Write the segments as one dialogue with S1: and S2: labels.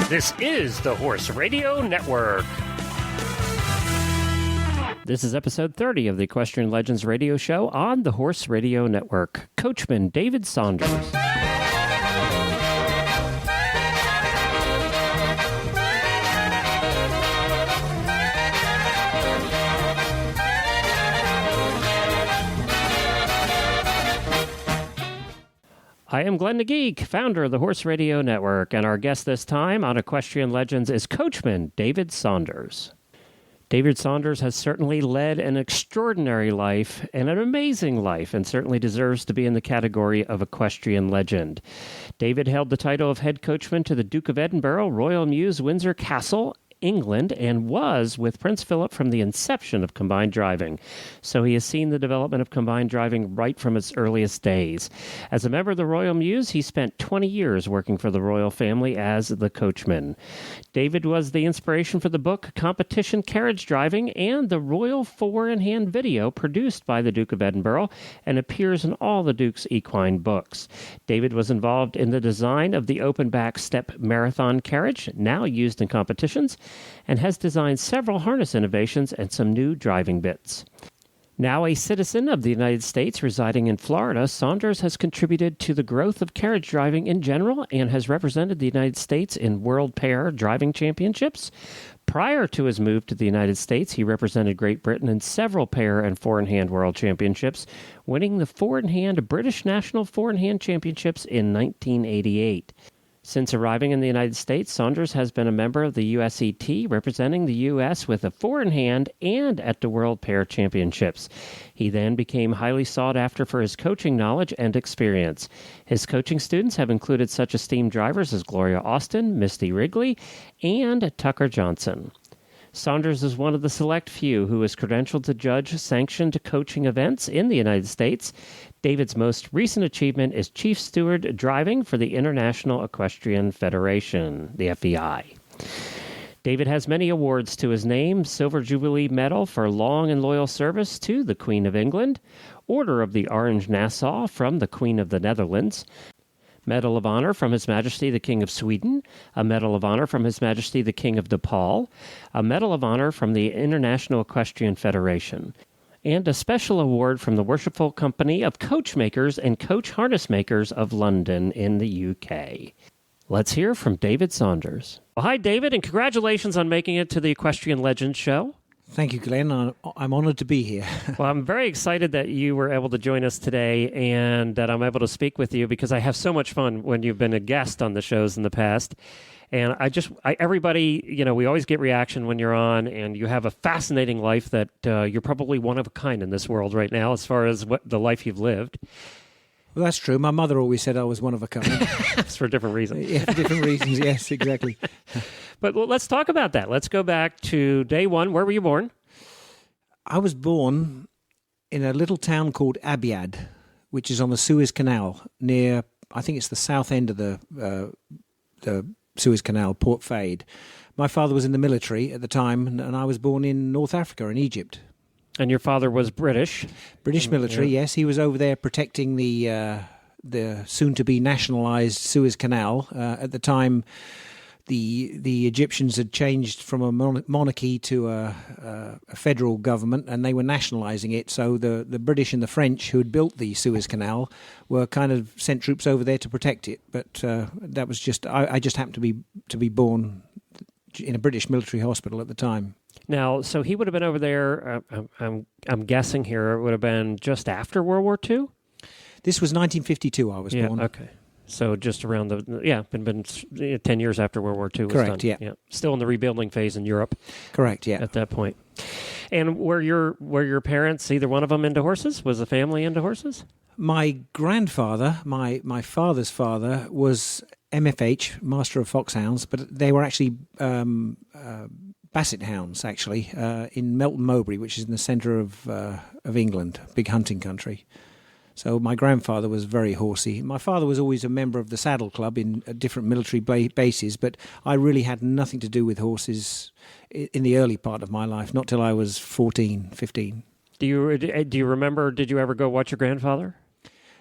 S1: This is the Horse Radio Network. This is episode 30 of the Equestrian Legends radio show on the Horse Radio Network. Coachman David Saunders. I am Glenn the Geek, founder of the Horse Radio Network, and our guest this time on Equestrian Legends is Coachman David Saunders. David Saunders has certainly led an extraordinary life and an amazing life, and certainly deserves to be in the category of equestrian legend. David held the title of head coachman to the Duke of Edinburgh, Royal Mews, Windsor Castle, England, and was with Prince Philip from the inception of combined driving. So he has seen the development of combined driving right from its earliest days. As a member of the Royal Mews, he spent 20 years working for the royal family as the coachman. David was the inspiration for the book Competition Carriage Driving and the Royal Four-in-Hand video produced by the Duke of Edinburgh and appears in all the Duke's equine books. David was involved in the design of the open-back step marathon carriage, now used in competitions, and has designed several harness innovations and some new driving bits. Now a citizen of the United States residing in Florida, Saunders has contributed to the growth of carriage driving in general and has represented the United States in World Pair Driving Championships. Prior to his move to the United States, he represented Great Britain in several pair and four-in-hand world championships, winning the four-in-hand British National Four-in-Hand Championships in 1988. Since arriving in the United States, Saunders has been a member of the USET, representing the U.S. with a four-in-hand and at the World Pair Championships. He then became highly sought after for his coaching knowledge and experience. His coaching students have included such esteemed drivers as Gloria Austin, Misty Wrigley, and Tucker Johnson. Saunders is one of the select few who is credentialed to judge sanctioned coaching events in the United States. David's most recent achievement is Chief Steward Driving for the International Equestrian Federation, the FEI. David has many awards to his name: Silver Jubilee Medal for long and loyal service to the Queen of England, Order of the Orange Nassau from the Queen of the Netherlands, Medal of Honor from His Majesty the King of Sweden, a Medal of Honor from His Majesty the King of Nepal, a Medal of Honor from the International Equestrian Federation, and a special award from the Worshipful Company of Coachmakers and Coach Harness Makers of London in the UK. Let's hear from David Saunders. Well, hi, David, and congratulations on making it to the Equestrian Legends show.
S2: Thank you, Glenn. I'm honored to be here.
S1: Well, I'm very excited that you were able to join us today and that I'm able to speak with you because I have so much fun when you've been a guest on the shows in the past. And everybody, we always get reaction when you're on, and you have a fascinating life that you're probably one of a kind in this world right now as far as what the life you've lived.
S2: Well, that's true. My mother always said I was one of a kind.
S1: It's for different reasons.
S2: Yeah, for different reasons. Yes, exactly.
S1: But let's talk about that. Let's go back to day one. Where were you born?
S2: I was born in a little town called Abiad, which is on the Suez Canal near, I think it's the south end of the Suez Canal, Port Fade. My father was in the military at the time, and I was born in North Africa, in Egypt.
S1: And your father was British?
S2: British military, yes. He was over there protecting the soon-to-be nationalised Suez Canal. At the time, the Egyptians had changed from a monarchy to a federal government, and they were nationalising it. So the British and the French, who had built the Suez Canal, were kind of sent troops over there to protect it. But that was just I just happened to be born in a British military hospital at the time.
S1: Now, so he would have been over there, I'm guessing here, it would have been just after World War II?
S2: This was 1952 I was born.
S1: Okay. So just around been 10 years after World War II was
S2: Correct,
S1: done.
S2: yeah.
S1: Still in the rebuilding phase in Europe.
S2: Correct, yeah.
S1: At that point. And were your parents, either one of them, into horses? Was the family into horses?
S2: My grandfather, my father's father, was MFH, Master of Foxhounds, but they were actually Basset hounds, actually, in Melton Mowbray, which is in the centre of England, big hunting country. So my grandfather was very horsey. My father was always a member of the Saddle Club in different military bases, but I really had nothing to do with horses in the early part of my life, not till I was 14, 15.
S1: Do you remember, did you ever go watch your grandfather?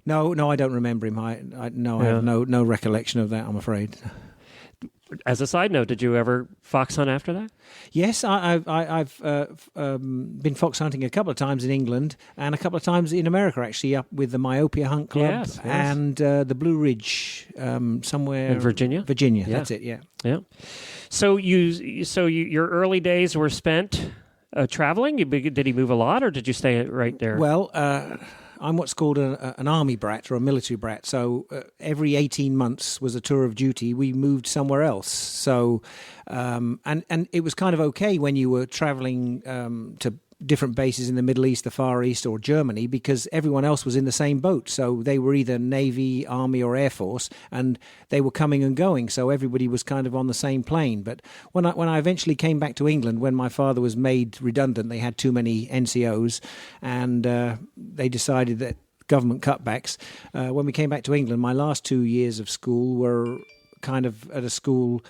S2: No, I don't remember him. I have no recollection of that, I'm afraid.
S1: As a side note, did you ever fox hunt after that?
S2: Yes, I've been fox hunting a couple of times in England and a couple of times in America, actually, up with the Myopia Hunt Club
S1: Yes.
S2: and the Blue Ridge somewhere
S1: In Virginia?
S2: Virginia,
S1: Yeah.
S2: that's it, yeah.
S1: Yeah. So your early days were spent traveling? Did he move a lot, or did you stay right there?
S2: Well, I'm what's called an army brat or a military brat. So every 18 months was a tour of duty. We moved somewhere else. So and it was kind of okay when you were traveling to different bases in the Middle East, the Far East, or Germany, because everyone else was in the same boat. So they were either Navy, Army, or Air Force, and they were coming and going. So everybody was kind of on the same plane. But when I eventually came back to England, when my father was made redundant, they had too many NCOs, and they decided that government cutbacks. When we came back to England, my last 2 years of school were kind of at a school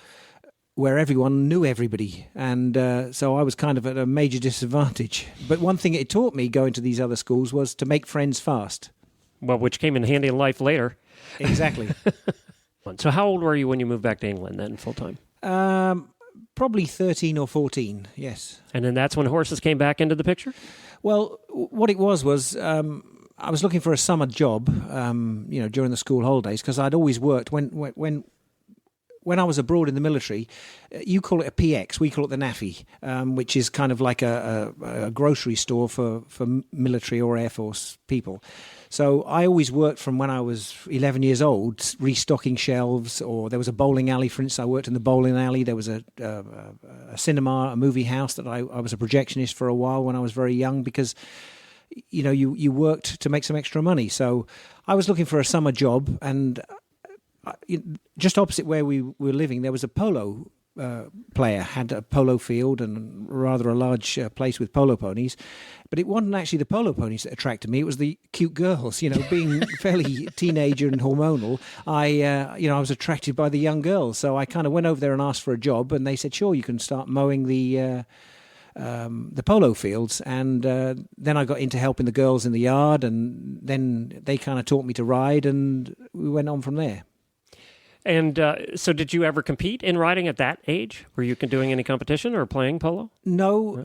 S2: where everyone knew everybody. And so I was kind of at a major disadvantage. But one thing it taught me going to these other schools was to make friends fast.
S1: Well, which came in handy in life later.
S2: Exactly.
S1: So how old were you when you moved back to England then, full-time?
S2: Probably 13 or 14, yes.
S1: And then that's when horses came back into the picture?
S2: Well, what it was I was looking for a summer job, during the school holidays, because I'd always worked when I was abroad in the military. You call it a PX, we call it the NAFI, which is kind of like a grocery store for military or Air Force people. So I always worked from when I was 11 years old, restocking shelves, or there was a bowling alley, for instance. I worked in the bowling alley. There was a cinema, a movie house that I was a projectionist for a while when I was very young, because you worked to make some extra money. So I was looking for a summer job, and just opposite where we were living, there was a polo player, had a polo field and rather a large place with polo ponies. But it wasn't actually the polo ponies that attracted me. It was the cute girls. Being fairly teenager and hormonal, I was attracted by the young girls. So I kind of went over there and asked for a job, and they said, sure, you can start mowing the polo fields. And then I got into helping the girls in the yard, and then they kind of taught me to ride, and we went on from there.
S1: And so did you ever compete in riding at that age? Were you doing any competition or playing polo?
S2: No,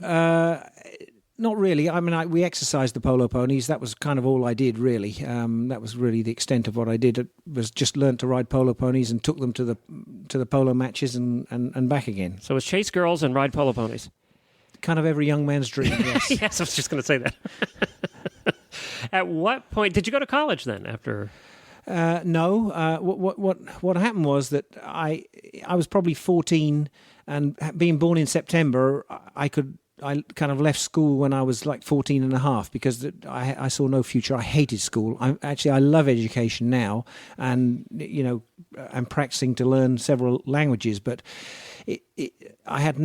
S2: not really. I mean, we exercised the polo ponies. That was kind of all I did, really. That was really the extent of what I did. It was just learn to ride polo ponies and took them to the polo matches and back again.
S1: So it's chase girls and ride polo ponies.
S2: Kind of every young man's dream, yes.
S1: Yes, I was just going to say that. At what point did you go to college then? After
S2: no. What happened was that I was probably 14, and being born in September, I kind of left school when I was like 14 and a half, because I saw no future. I hated school. I love education now, and I'm practicing to learn several languages, but I had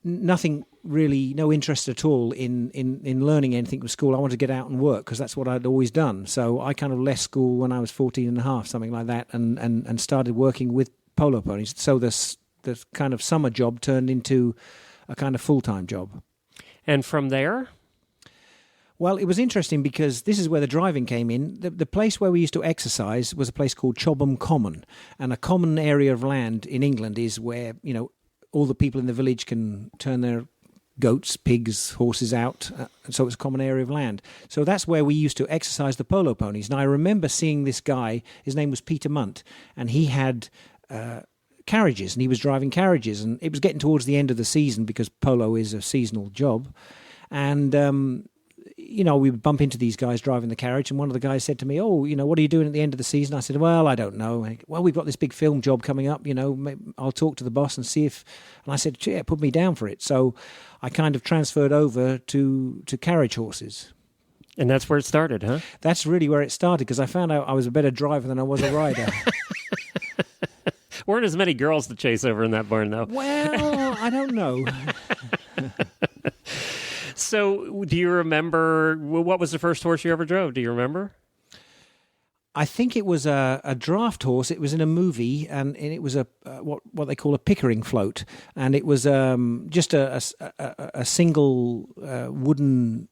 S2: nothing really, no interest at all in learning anything from school. I wanted to get out and work, because that's what I'd always done. So I kind of left school when I was 14 and a half, something like that, and started working with polo ponies. So the kind of summer job turned into a kind of full-time job.
S1: And from there?
S2: Well, it was interesting, because this is where the driving came in. The place where we used to exercise was a place called Chobham Common. And a common area of land in England is where, all the people in the village can turn their goats, pigs, horses out. So it's a common area of land. So that's where we used to exercise the polo ponies. And I remember seeing this guy, his name was Peter Munt, and he had carriages, and he was driving carriages. And it was getting towards the end of the season, because polo is a seasonal job. And we would bump into these guys driving the carriage, and one of the guys said to me, what are you doing at the end of the season? I said, well, I don't know. Well, we've got this big film job coming up, I'll talk to the boss and see if... And I said, yeah, put me down for it. So I kind of transferred over to carriage horses.
S1: And that's where it started, huh?
S2: That's really where it started, because I found out I was a better driver than I was a rider.
S1: Weren't as many girls to chase over in that barn, though.
S2: Well, I don't know.
S1: So, do you remember, what was the first horse you ever drove? Do you remember?
S2: I think it was a draft horse. It was in a movie, and it was what they call a Pickering float, and it was just a single wooden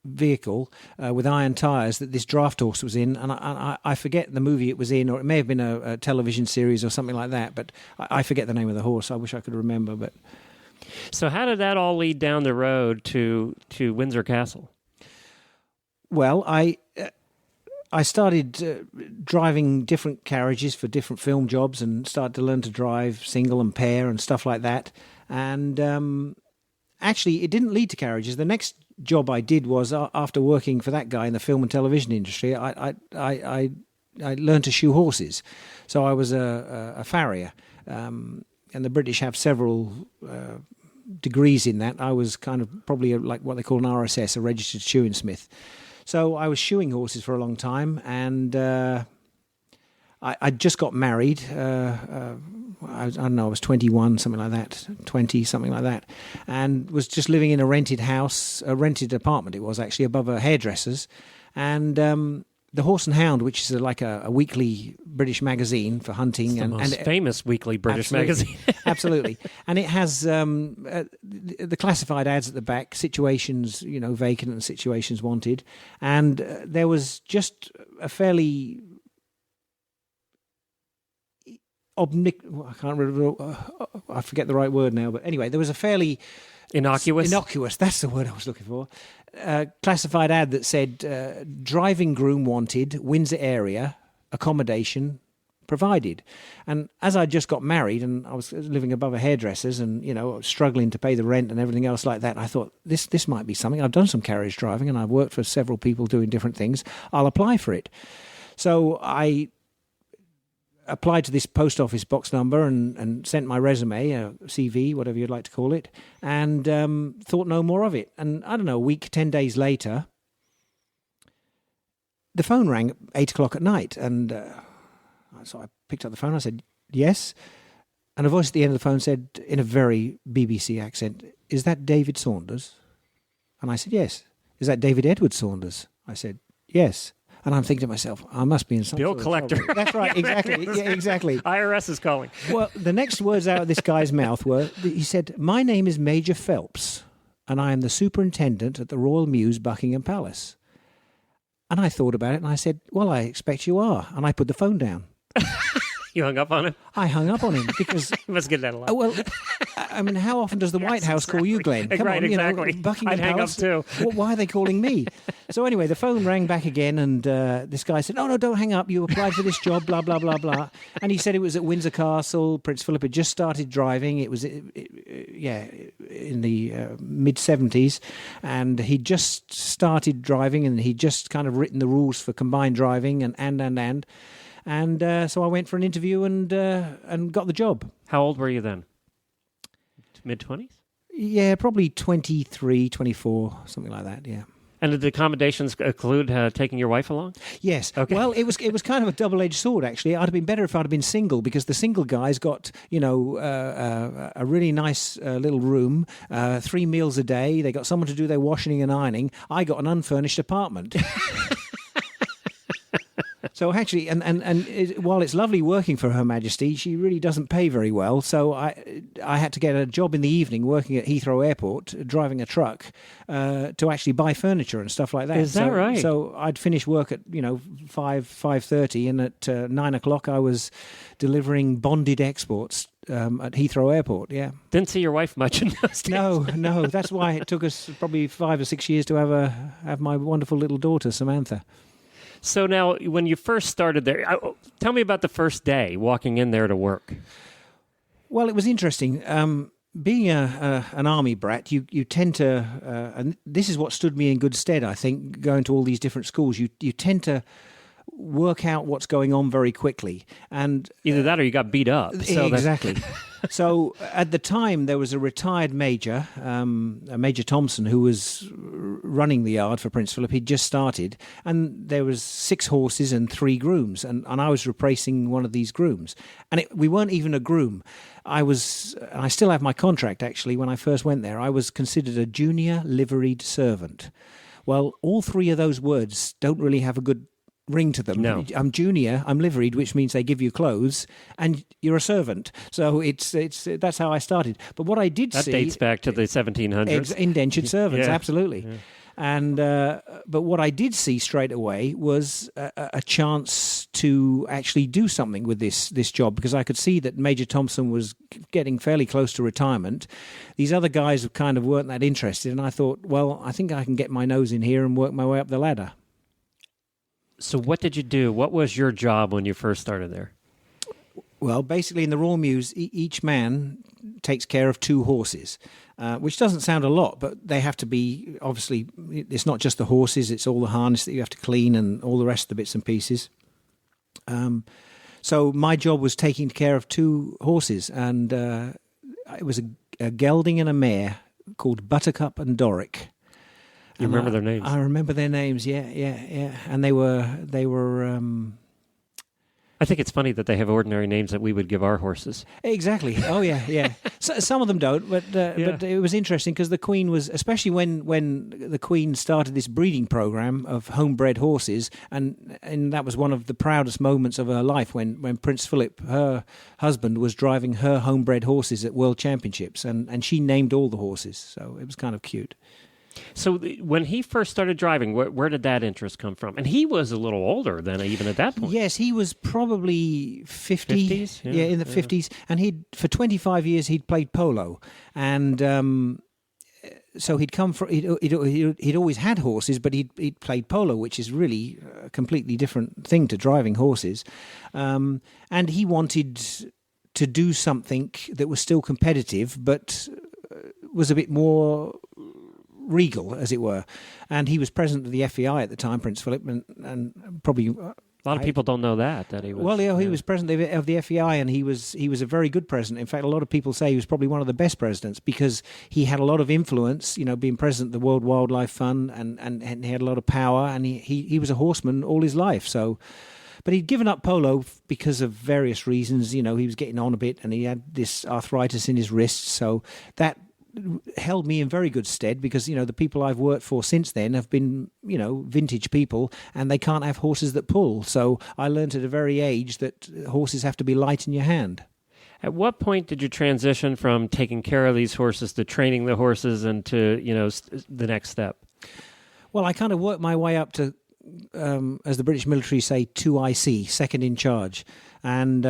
S2: vehicle with iron tyres that this draft horse was in, and I forget the movie it was in, or it may have been a television series or something like that, but I forget the name of the horse. I wish I could remember. But
S1: So how did that all lead down the road to Windsor Castle?
S2: Well, I started driving different carriages for different film jobs and started to learn to drive single and pair and stuff like that. And actually, it didn't lead to carriages. The next job I did was after working for that guy in the film and television industry, I learned to shoe horses. So I was a farrier, and the British have several degrees in that. I was kind of probably like what they call an RSS, a registered shoeing smith. So I was shoeing horses for a long time, and I just got married. I don't know, I was 21, something like that, 20, something like that, and was just living in a rented house, a rented apartment it was actually, above a hairdresser's. And the Horse and Hound, which is like a weekly British magazine for hunting.
S1: It's the most famous weekly British magazine.
S2: Absolutely. And it has the classified ads at the back, situations, vacant and situations wanted. And there was just a fairly... I can't remember. I forget the right word now, but anyway, there was a fairly
S1: innocuous.
S2: That's the word I was looking for. Classified ad that said driving groom wanted, Windsor area, accommodation provided. And as I just got married and I was living above a hairdresser's and struggling to pay the rent and everything else like that, I thought this might be something. I've done some carriage driving and I've worked for several people doing different things. I'll apply for it. So I applied to this post office box number and sent my resume, a CV, whatever you'd like to call it, and thought no more of it. And I don't know, a week, 10 days later, the phone rang at 8 o'clock at night. And so I picked up the phone. I said, yes. And a voice at the end of the phone said, in a very BBC accent, is that David Saunders? And I said, yes. Is that David Edward Saunders? I said, yes. And I'm thinking to myself, I must be in some
S1: bill collector.
S2: That's right, exactly. Yeah, exactly.
S1: IRS is calling.
S2: Well, the next words out of this guy's mouth were, he said, my name is Major Phelps, and I am the superintendent at the Royal Mews, Buckingham Palace. And I thought about it, and I said, well, I expect you are. And I put the phone down.
S1: You hung up on him?
S2: I hung up on him because...
S1: You must get that a lot.
S2: Well, I mean, how often does the White House call you, Glenn? Come on,
S1: exactly.
S2: Buckingham
S1: I'd hang
S2: Palace.
S1: up too.
S2: Why are they calling me? So anyway, the phone rang back again, and this guy said, no, don't hang up. You applied for this job, blah, blah, blah, blah. And he said it was at Windsor Castle. Prince Philip had just started driving. It was, in the mid-70s. And he'd just started driving, and he'd just kind of written the rules for combined driving and. And so I went for an interview and got the job.
S1: How old were you then? Mid-20s?
S2: Yeah, probably 23, 24, something like that, yeah.
S1: And did the accommodations include taking your wife along?
S2: Yes.
S1: Okay.
S2: Well, it was kind of a double-edged sword, actually. I'd have been better if I'd have been single, because the single guys got, a really nice little room, 3 meals a day. They got someone to do their washing and ironing. I got an unfurnished apartment. So actually, while it's lovely working for Her Majesty, she really doesn't pay very well. So I had to get a job in the evening working at Heathrow Airport, driving a truck, to actually buy furniture and stuff like that.
S1: Is that right?
S2: So I'd finish work at 5:30, and at 9 o'clock I was delivering bonded exports at Heathrow Airport. Yeah.
S1: Didn't see your wife much in those days.
S2: No. That's why it took us probably 5 or 6 years to have my wonderful little daughter Samantha.
S1: So now, when you first started there, tell me about the first day walking in there to work.
S2: Well, it was interesting. Being an army brat, you tend to, and this is what stood me in good stead, I think, going to all these different schools. You tend to work out what's going on very quickly. And
S1: either that or you got beat up. So
S2: exactly. So at the time, there was a retired major, Major Thompson, who was running the yard for Prince Philip. He'd just started, and there was 6 horses and 3 grooms, and I was replacing one of these grooms. And we weren't even a groom. I still have my contract, actually, when I first went there. I was considered a junior liveried servant. Well, all 3 of those words don't really have a good ring to them.
S1: No.
S2: I'm junior, I'm liveried, which means they give you clothes, and you're a servant. So it's that's how I started. But what I did
S1: that
S2: see...
S1: dates back to the 1700s.
S2: Indentured servants,
S1: Yeah.
S2: absolutely.
S1: Yeah.
S2: And but what I did see straight away was a chance to actually do something with this job, because I could see that Major Thompson was getting fairly close to retirement. These other guys kind of weren't that interested, and I thought, well, I think I can get my nose in here and work my way up the ladder.
S1: So what did you do? What was your job when you first started there?
S2: Well, basically in the Royal Mews, each man takes care of 2 horses, which doesn't sound a lot, but they have to be, obviously, it's not just the horses, it's all the harness that you have to clean and all the rest of the bits and pieces. So my job was taking care of 2 horses, and it was a gelding and a mare called Buttercup and Doric.
S1: You remember their names?
S2: I remember their names, yeah. And they were
S1: I think it's funny that they have ordinary names that we would give our horses.
S2: Exactly. Oh, yeah. So, some of them don't, but it was interesting because the Queen was, especially when the Queen started this breeding program of homebred horses, and that was one of the proudest moments of her life when Prince Philip, her husband, was driving her homebred horses at World Championships, and she named all the horses, so it was kind of cute.
S1: So when he first started driving, where did that interest come from? And he was a little older than even at that point.
S2: Yes, he was probably 50.
S1: 50s?
S2: Yeah, in the 50s. And for 25 years, he'd played polo. And so he'd come from, he'd always had horses, but he'd played polo, which is really a completely different thing to driving horses. And he wanted to do something that was still competitive, but was a bit more regal, as it were. And he was president of the FEI at the time, Prince Philip, and probably
S1: a lot of people don't know that he was.
S2: Well, yeah, he was president of the FEI, and he was a very good president. In fact, a lot of people say he was probably one of the best presidents because he had a lot of influence. Being president of the World Wildlife Fund, and he had a lot of power, and he was a horseman all his life. So. But he'd given up polo because of various reasons. He was getting on a bit, and he had this arthritis in his wrists, so that held me in very good stead, because the people I've worked for since then have been vintage people, and they can't have horses that pull. So I learned at a very age that horses have to be light in your hand.
S1: At what point did you transition from taking care of these horses to training the horses and to the next step? Well,
S2: I kind of worked my way up to, as the British military say, 2IC, second in charge, and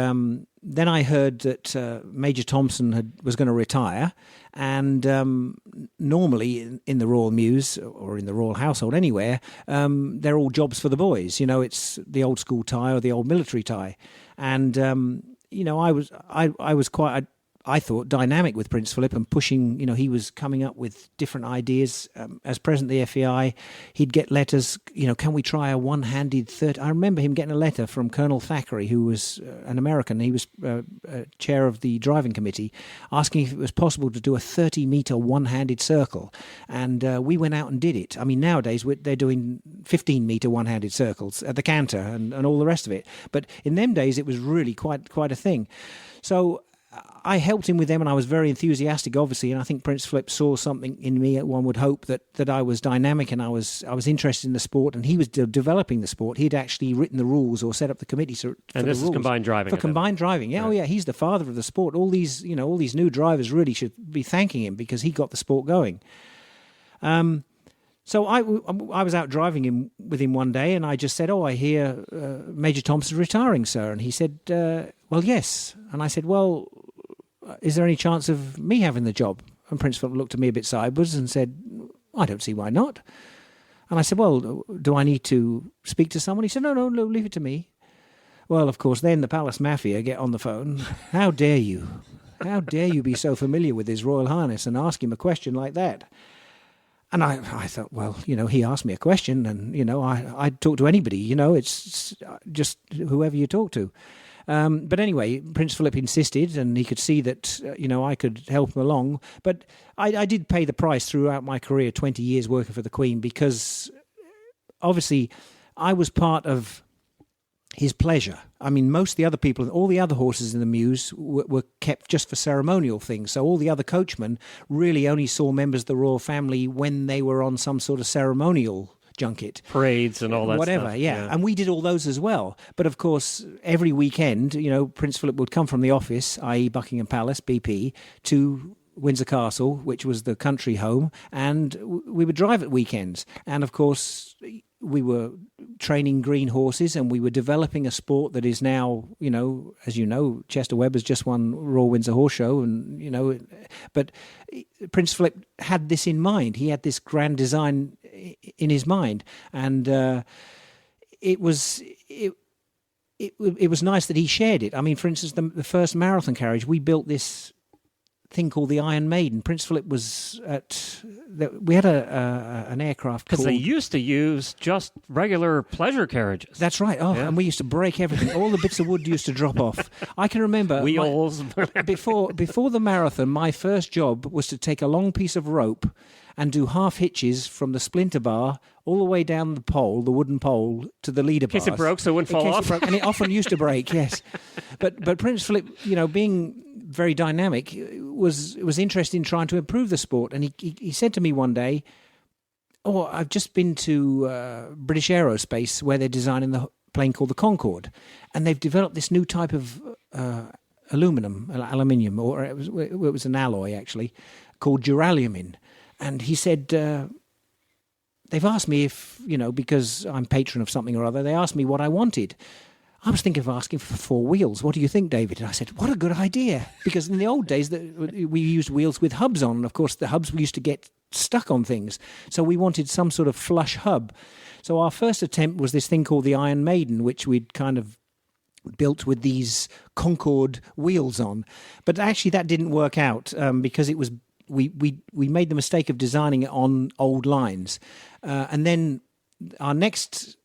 S2: then I heard that Major Thompson was going to retire, and normally in the Royal Mews, or in the Royal Household anywhere, they're all jobs for the boys. It's the old school tie or the old military tie, and I was quite. I thought, dynamic with Prince Philip and pushing, he was coming up with different ideas. As president of the FEI, he'd get letters, can we try a one-handed third? I remember him getting a letter from Colonel Thackeray, who was an American. He was chair of the driving committee, asking if it was possible to do a 30-meter one-handed circle. And we went out and did it. I mean, nowadays they're doing 15-meter one-handed circles at the canter and all the rest of it. But in them days, it was really quite a thing. So I helped him with them, and I was very enthusiastic, obviously, and I think Prince Philip saw something in me. One would hope that I was dynamic and I was interested in the sport, and he was developing the sport. He'd actually written the rules or set up the committee for
S1: and this
S2: the rules.
S1: Is combined driving.
S2: For combined driving, yeah. Right. Oh yeah, he's the father of the sport. All these new drivers really should be thanking him because he got the sport going. So I was out driving with him one day, and I just said, I hear Major Thompson's retiring, sir. And he said, well, yes. And I said, well, is there any chance of me having the job? And Prince Philip looked at me a bit sideways and said, I don't see why not. And I said, well, do I need to speak to someone? He said, no, leave it to me. Well, of course, then the Palace Mafia get on the phone. How dare you? How dare you be so familiar with His Royal Highness and ask him a question like that? And I thought, well, he asked me a question, and, I'd talk to anybody, it's just whoever you talk to. But anyway, Prince Philip insisted, and he could see that, I could help him along. But I did pay the price throughout my career, 20 years working for the Queen, because obviously I was part of his pleasure. I mean, most of the other people, all the other horses in the Mews were kept just for ceremonial things. So all the other coachmen really only saw members of the royal family when they were on some sort of ceremonial junket.
S1: Parades and all that
S2: whatever,
S1: stuff.
S2: Yeah. And we did all those as well. But of course, every weekend, Prince Philip would come from the office, i.e. Buckingham Palace, BP, to Windsor Castle, which was the country home, and we would drive at weekends. And of course, we were training green horses, and we were developing a sport that is now, as you know, Chester Webber's just won Royal Windsor Horse Show, and but Prince Philip had this in mind. He had this grand design in his mind, and it was nice that he shared it. I mean, for instance, the first marathon carriage, we built this thing called the Iron Maiden. Prince Philip was we had an aircraft
S1: because they used to use just regular pleasure carriages.
S2: That's right. And we used to break everything. All the bits of wood used to drop off. I can remember
S1: wheels.
S2: before the marathon, my first job was to take a long piece of rope and do half hitches from the splinter bar all the way down the wooden pole, to the leader bars.
S1: In case it broke, so it wouldn't fall off.
S2: And it often used to break, yes. But Prince Philip, being very dynamic, was interested in trying to improve the sport. And he said to me one day, I've just been to British Aerospace, where they're designing the plane called the Concorde, and they've developed this new type of aluminium, or it was an alloy actually, called duralumin. And he said, they've asked me if, because I'm patron of something or other, they asked me what I wanted. I was thinking of asking for 4 wheels. What do you think, David? And I said, what a good idea. Because in the old days, we used wheels with hubs on. And of course, the hubs used to get stuck on things. So we wanted some sort of flush hub. So our first attempt was this thing called the Iron Maiden, which we'd kind of built with these Concorde wheels on. But actually, that didn't work out because it was we made the mistake of designing it on old lines. And then our next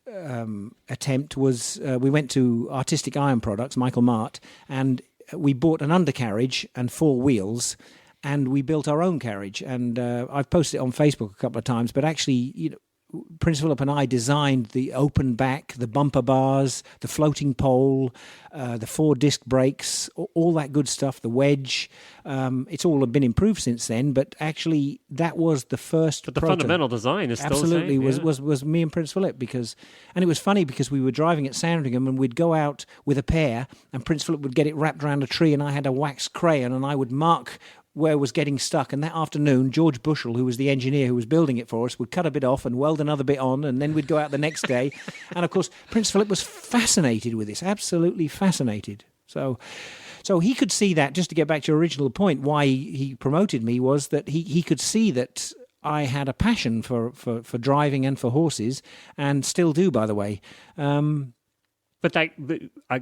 S2: attempt was we went to Artistic Iron Products, Michael Mart, and we bought an undercarriage and 4 wheels, and we built our own carriage. And I've posted it on Facebook a couple of times, but actually, Prince Philip and I designed the open back, the bumper bars, the floating pole, the 4-disc brakes, all that good stuff, the wedge. It's all been improved since then, but actually that was the first
S1: But the fundamental design is still
S2: absolutely
S1: the same.
S2: was me and Prince Philip, and it was funny because we were driving at Sandringham and we'd go out with a pair and Prince Philip would get it wrapped around a tree and I had a wax crayon and I would mark where it was getting stuck, and that afternoon George Bushell, who was the engineer who was building it for us, would cut a bit off and weld another bit on, and then we'd go out the next day. And of course Prince Philip was fascinated with this, absolutely fascinated. So he could see that, just to get back to your original point, why he promoted me was that he could see that I had a passion for driving and for horses, and still do, by the way.
S1: But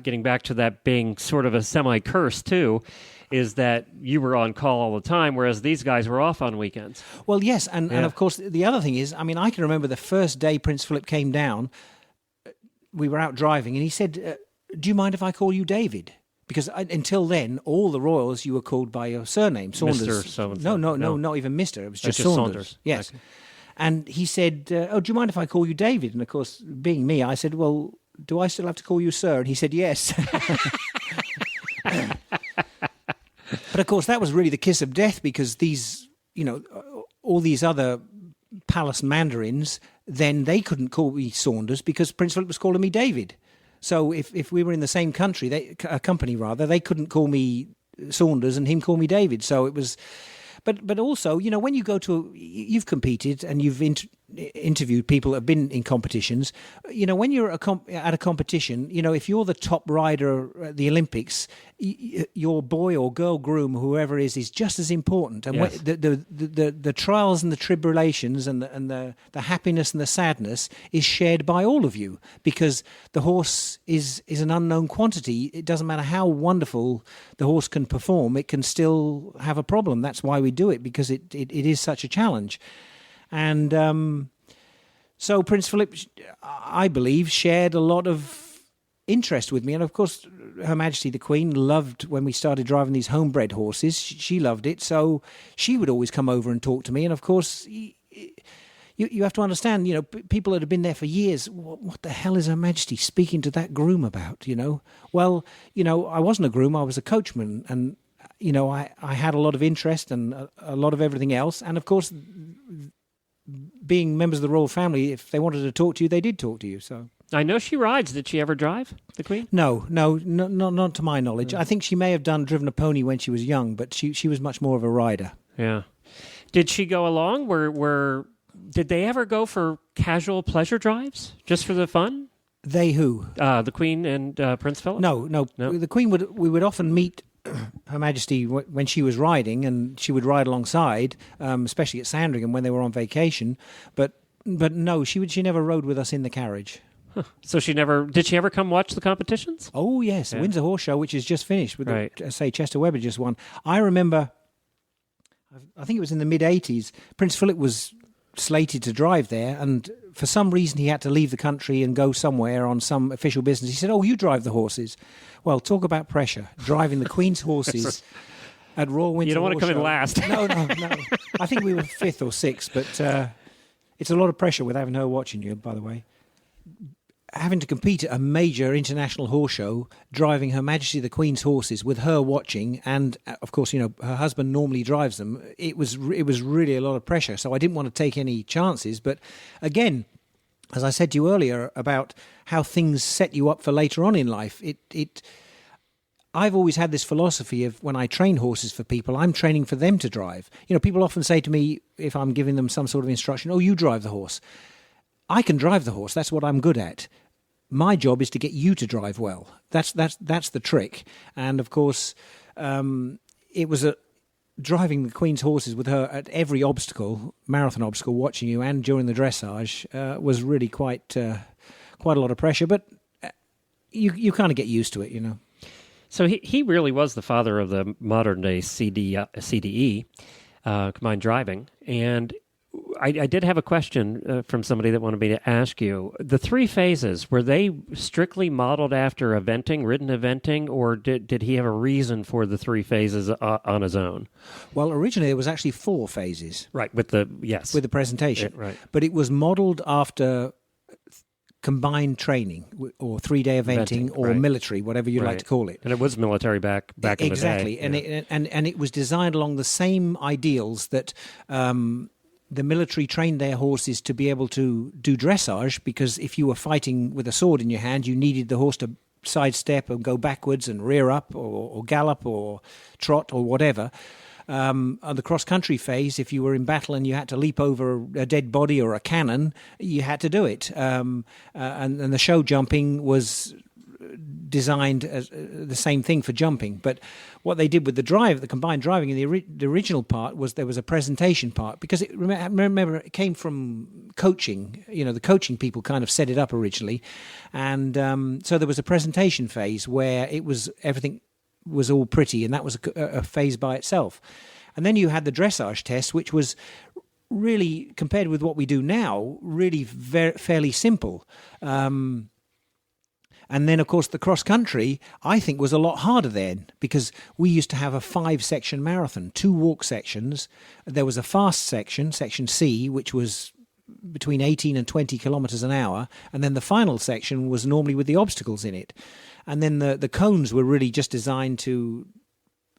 S1: getting back to that being sort of a semi-curse too, is that you were on call all the time, whereas these guys were off on weekends.
S2: Well, yes, and of course the other thing is, I mean, I can remember the first day Prince Philip came down, we were out driving, and he said, do you mind if I call you David? Because until then, all the royals, you were called by your surname, Saunders.
S1: Mr. So-and-so.
S2: No, not even Mr. It was just Saunders. Yes.
S1: Okay.
S2: And he said, do you mind if I call you David? And of course, being me, I said, well, do I still have to call you sir? And he said, yes. But of course, that was really the kiss of death, because these, all these other palace mandarins, then they couldn't call me Saunders because Prince Philip was calling me David. So if we were in the same company, they couldn't call me Saunders and him call me David. So it was... But also, when you go you've competed and you've interviewed people that have been in competitions. When you're at a competition, if you're the top rider at the Olympics, your boy or girl groom, whoever is just as important. And
S1: yes.
S2: the trials and the tribulations and the happiness and the sadness is shared by all of you, because the horse is an unknown quantity. It doesn't matter how wonderful the horse can perform; it can still have a problem. That's why we do it, because it is such a challenge. And so Prince Philip, I believe, shared a lot of interest with me. And of course, Her Majesty the Queen loved when we started driving these homebred horses. She loved it. So she would always come over and talk to me. And of course, you have to understand, people that have been there for years, what the hell is Her Majesty speaking to that groom about, Well, I wasn't a groom, I was a coachman. And, I had a lot of interest and a lot of everything else. And of course, being members of the royal family, if they wanted to talk to you, they did talk to you. So
S1: I know she rides. Did she ever drive, the Queen?
S2: No, not to my knowledge. I think she may have driven a pony when she was young, but she was much more of a rider.
S1: Yeah. Did she go along? Did they ever go for casual pleasure drives, just for the fun?
S2: They who?
S1: The Queen and Prince Philip?
S2: No. The Queen we would often meet Her Majesty when she was riding, and she would ride alongside, especially at Sandringham when they were on vacation. But no, she never rode with us in the carriage.
S1: Huh. So did she ever come watch the competitions?
S2: Oh yes, the Windsor Horse Show, which is just finished. With
S1: right.
S2: Chester Webber just won. I remember, I think it was in the mid-'80s, Prince Philip was slated to drive there, and for some reason he had to leave the country and go somewhere on some official business. He said, "Oh, you drive the horses." Well, talk about pressure, driving the Queen's horses at Royal Windsor.
S1: You don't want to come in last.
S2: No. I think we were 5th or 6th, but it's a lot of pressure with having her watching you, by the way. Having to compete at a major international horse show, driving Her Majesty the Queen's horses with her watching, and of course, her husband normally drives them. It was really a lot of pressure. So I didn't want to take any chances. But again, as I said to you earlier about how things set you up for later on in life, I've always had this philosophy of when I train horses for people, I'm training for them to drive. People often say to me if I'm giving them some sort of instruction, "Oh, you drive the horse." I can drive the horse. That's what I'm good at. My job is to get you to drive well. That's the trick. And of course, it was driving the Queen's horses with her at every marathon obstacle, watching you, and during the dressage was really quite a lot of pressure. But you kind of get used to it,
S1: So he really was the father of the modern day CDE, combined driving, and I did have a question from somebody that wanted me to ask you. The 3 phases, were they strictly modeled after ridden eventing, or did he have a reason for the 3 phases on his own?
S2: Well, originally there was actually 4 phases.
S1: Right, with the
S2: presentation.
S1: Right.
S2: But it was modeled after combined training or 3-day eventing or
S1: right.
S2: military, whatever you'd like to call it.
S1: And it was military back in the day.
S2: Exactly, and it was designed along the same ideals that the military trained their horses to be able to do dressage, because if you were fighting with a sword in your hand, you needed the horse to sidestep and go backwards and rear up or gallop or trot or whatever. On the cross-country phase, if you were in battle and you had to leap over a dead body or a cannon, you had to do it. And the show jumping was designed as the same thing for jumping. But what they did with the combined driving in the original part was there was a presentation part, because remember it came from coaching. The coaching people kind of set it up originally, and so there was a presentation phase where everything was all pretty, and that was a phase by itself. And then you had the dressage test, which was really, compared with what we do now, really fairly simple. And then, of course, the cross-country, I think, was a lot harder then, because we used to have a 5-section marathon, 2 walk sections. There was a fast section, Section C, which was between 18 and 20 kilometres an hour. And then the final section was normally with the obstacles in it. And then the cones were really just designed to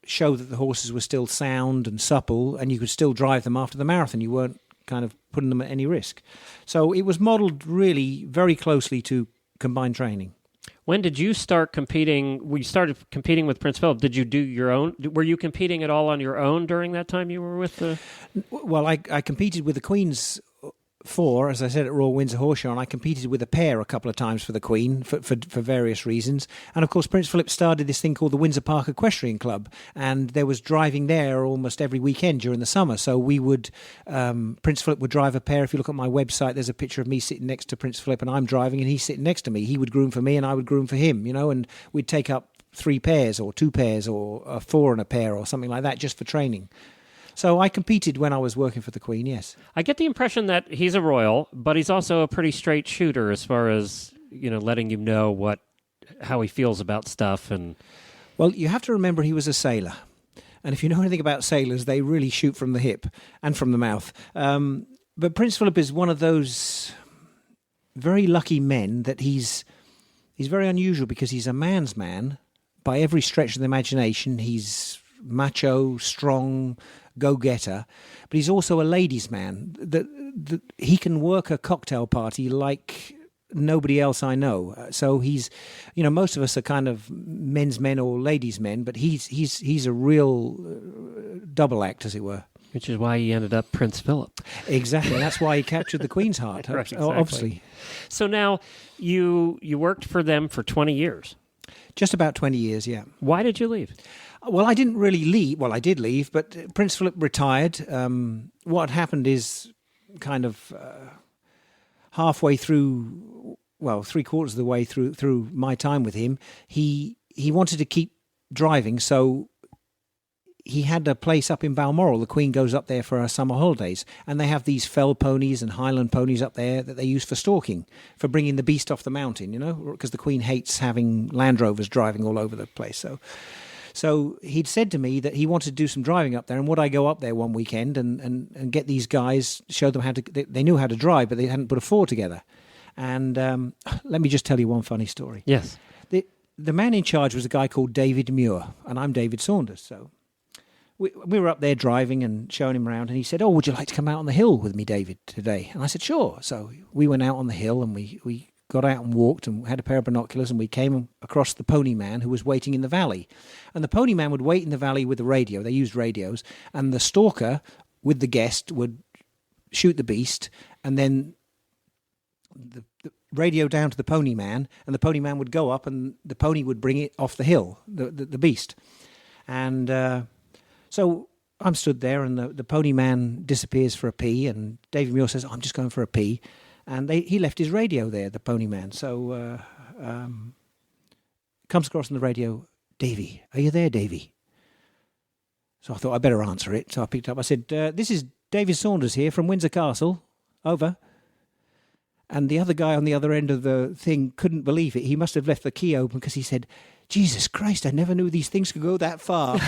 S2: show that the horses were still sound and supple, and you could still drive them after the marathon. You weren't kind of putting them at any risk. So it was modelled really very closely to combined training.
S1: When did you start competing? We started competing with Prince Philip. Did you do your own? Were you competing at all on your own during that time you were with the...
S2: Well, I competed with the Queen's 4, as I said, at Royal Windsor Horse Show, and I competed with a pair a couple of times for the Queen for various reasons. And of course, Prince Philip started this thing called the Windsor Park Equestrian Club, and there was driving there almost every weekend during the summer. So we would, Prince Philip would drive a pair. If you look at my website, there's a picture of me sitting next to Prince Philip, and I'm driving, and he's sitting next to me. He would groom for me, and I would groom for him, and we'd take up 3 pairs or 2 pairs or 4 and a pair or something like that just for training. So I competed when I was working for the Queen, yes.
S1: I get the impression that he's a royal, but he's also a pretty straight shooter as far as, letting you know how he feels about stuff. And
S2: well, you have to remember he was a sailor. And if you know anything about sailors, they really shoot from the hip and from the mouth. But Prince Philip is one of those very lucky men that he's very unusual, because he's a man's man by every stretch of the imagination. He's macho, strong, go-getter, but he's also a ladies' man. That he can work a cocktail party like nobody else I know. So he's, most of us are kind of men's men or ladies' men, but he's a real double act, as it were.
S1: Which is why he ended up Prince Philip.
S2: Exactly. That's why he captured the Queen's heart,
S1: Right, exactly.
S2: obviously.
S1: So now you worked for them for 20 years.
S2: Just about 20 years, yeah.
S1: Why did you leave?
S2: Well, I didn't really leave. Well, I did leave, but Prince Philip retired. What happened is kind of halfway through, well, three-quarters of the way through my time with him, he wanted to keep driving, so he had a place up in Balmoral. The Queen goes up there for her summer holidays, and they have these fell ponies and Highland ponies up there that they use for stalking, for bringing the beast off the mountain, because the Queen hates having Land Rovers driving all over the place. So he'd said to me that he wanted to do some driving up there, and would I go up there one weekend and get these guys, show them how to... They knew how to drive, but they hadn't put a four together. And let me just tell you one funny story.
S1: Yes.
S2: The man in charge was a guy called David Muir, and I'm David Saunders, so... We were up there driving and showing him around, and he said, would you like to come out on the hill with me, David, today? And I said, sure. So we went out on the hill, and we got out and walked and had a pair of binoculars, and we came across the pony man who was waiting in the valley. And the pony man would wait in the valley with the radio. They used radios. And the stalker with the guest would shoot the beast, and then the radio down to the pony man, and the pony man would go up, and the pony would bring it off the hill, the beast. And... So I'm stood there, and the pony man disappears for a pee, and David Muir says, I'm just going for a pee. And he left his radio there, the pony man. So comes across on the radio, Davy, are you there, Davy? So I thought I'd better answer it. So I picked up. I said, this is David Saunders here from Windsor Castle. Over. And the other guy on the other end of the thing couldn't believe it. He must have left the key open, because he said, Jesus Christ, I never knew these things could go that far.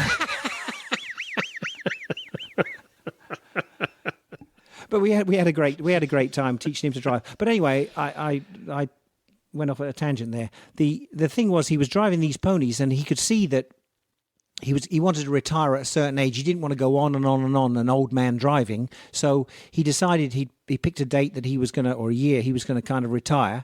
S2: But we had a great time teaching him to drive. But anyway, I went off at a tangent there. The thing was, he was driving these ponies, and he could see that he wanted to retire at a certain age. He didn't want to go on and on and on, an old man driving. So he decided he picked a date that he was going to, or a year he was going to kind of retire.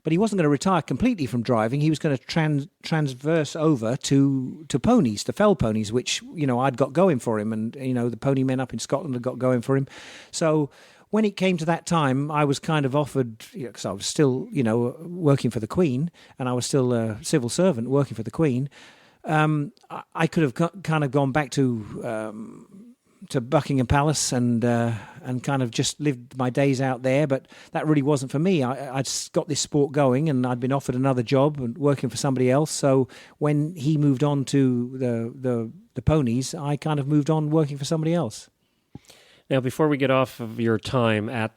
S2: But he wasn't going to retire completely from driving. He was going to transverse over to ponies, the fell ponies, which, I'd got going for him. And, the pony men up in Scotland had got going for him. So when it came to that time, I was kind of offered, because I was still, working for the Queen, and I was still a civil servant working for the Queen. I could have kind of gone back to Buckingham Palace and kind of just lived my days out there, but that really wasn't for me. I'd got this sport going, and I'd been offered another job and working for somebody else. So when he moved on to the ponies, I kind of moved on working for somebody else.
S1: Now, before we get off of your time at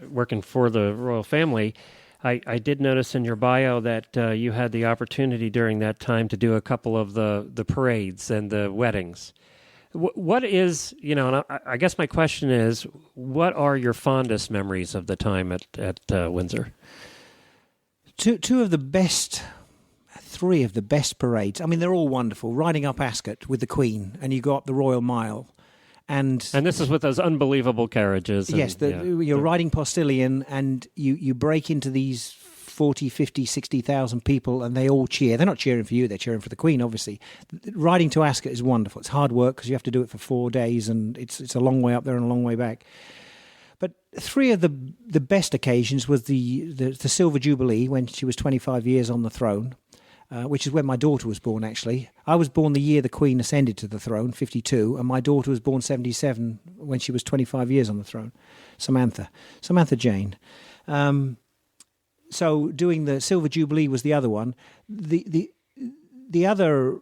S1: working for the royal family, I did notice in your bio that you had the opportunity during that time to do a couple of the parades and the weddings. What is, and I guess my question is, what are your fondest memories of the time at Windsor?
S2: Three of the best parades. I mean, they're all wonderful. Riding up Ascot with the Queen, and you go up the Royal Mile. And
S1: this is with those unbelievable carriages.
S2: Yes, you're riding postilion, and you break into these 40, 50, 60,000 people, and they all cheer. They're not cheering for you, they're cheering for the Queen, obviously. Riding to Ascot is wonderful. It's hard work because you have to do it for 4 days, and it's a long way up there and a long way back. But three of the best occasions was the Silver Jubilee, when she was 25 years on the throne, which is when my daughter was born, actually. I was born the year the Queen ascended to the throne, 52, and my daughter was born 77 when she was 25 years on the throne, Samantha Jane. So doing the Silver Jubilee was the other one. The other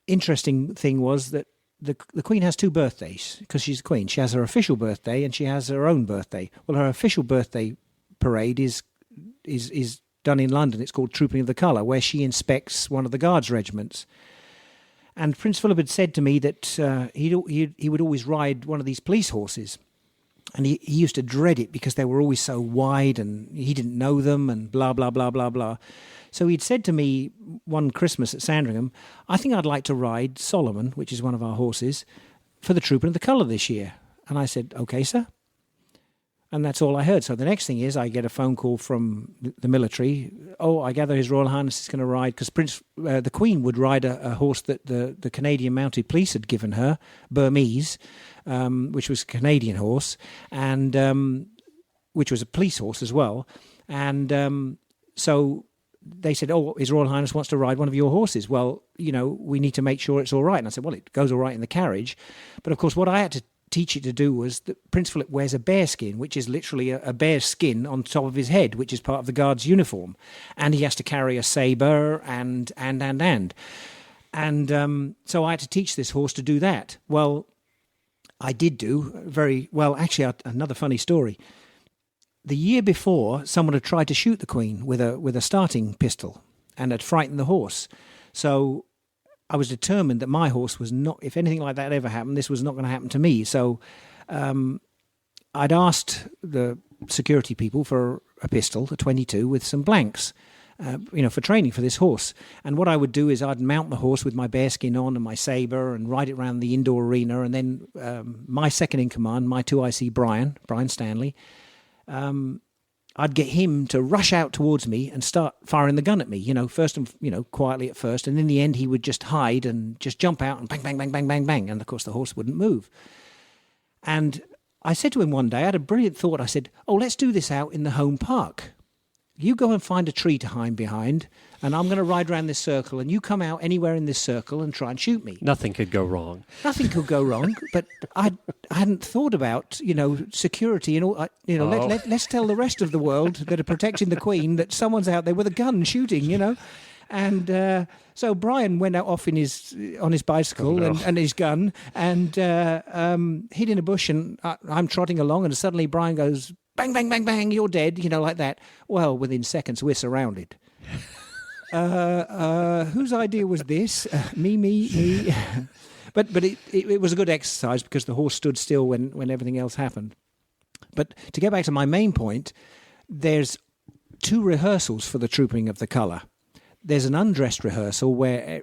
S2: interesting thing was that the Queen has 2 birthdays because she's the Queen. She has her official birthday and she has her own birthday. Well, her official birthday parade is done in London. It's called Trooping of the Colour, where she inspects one of the Guards regiments. And Prince Philip had said to me that he would always ride one of these police horses. And he used to dread it because they were always so wide and he didn't know them and blah, blah, blah, blah, blah. So he'd said to me one Christmas at Sandringham, I think I'd like to ride Solomon, which is one of our horses, for the Trooping of the Colour this year. And I said, OK, sir. And that's all I heard. So the next thing is I get a phone call from the military. Oh, I gather His Royal Highness is going to ride, because the Queen would ride a horse that the Canadian Mounted Police had given her, Burmese, which was a Canadian horse, and which was a police horse as well. And so they said, oh, His Royal Highness wants to ride one of your horses. Well, we need to make sure it's all right. And I said, well, it goes all right in the carriage. But of course, what I had to teach it to do was that Prince Philip wears a bear skin, which is literally a bear's skin on top of his head, which is part of the guard's uniform, and he has to carry a saber and so I had to teach this horse to do that. Well, I did do very well. Actually, another funny story. The year before, someone had tried to shoot the Queen with a starting pistol and had frightened the horse. So I was determined that my horse was not, if anything like that ever happened, this was not going to happen to me. So I'd asked the security people for a pistol, a 22, with some blanks, for training for this horse. And what I would do is I'd mount the horse with my bearskin on and my sabre and ride it around the indoor arena. And then my second in command, my 2IC Brian Stanley, I'd get him to rush out towards me and start firing the gun at me, first and, quietly at first. And in the end, he would just hide and just jump out and bang, bang, bang, bang, bang, bang. And of course, the horse wouldn't move. And I said to him one day, I had a brilliant thought. I said, oh, let's do this out in the home park. You go and find a tree to hide behind, and I'm going to ride around this circle, and you come out anywhere in this circle and try and shoot me.
S1: Nothing could go wrong.
S2: Nothing could go wrong, but I hadn't thought about, security and all. Let's tell the rest of the world that are protecting the Queen that someone's out there with a gun shooting, And so Brian went out off on his bicycle and his gun and hid in a bush, and I'm trotting along, and suddenly Brian goes, bang, bang, bang, bang, you're dead, like that. Well, within seconds, we're surrounded. Whose idea was this? Me. But it was a good exercise because the horse stood still when everything else happened. But to get back to my main point, there's 2 rehearsals for the trooping of the colour. There's an undressed rehearsal where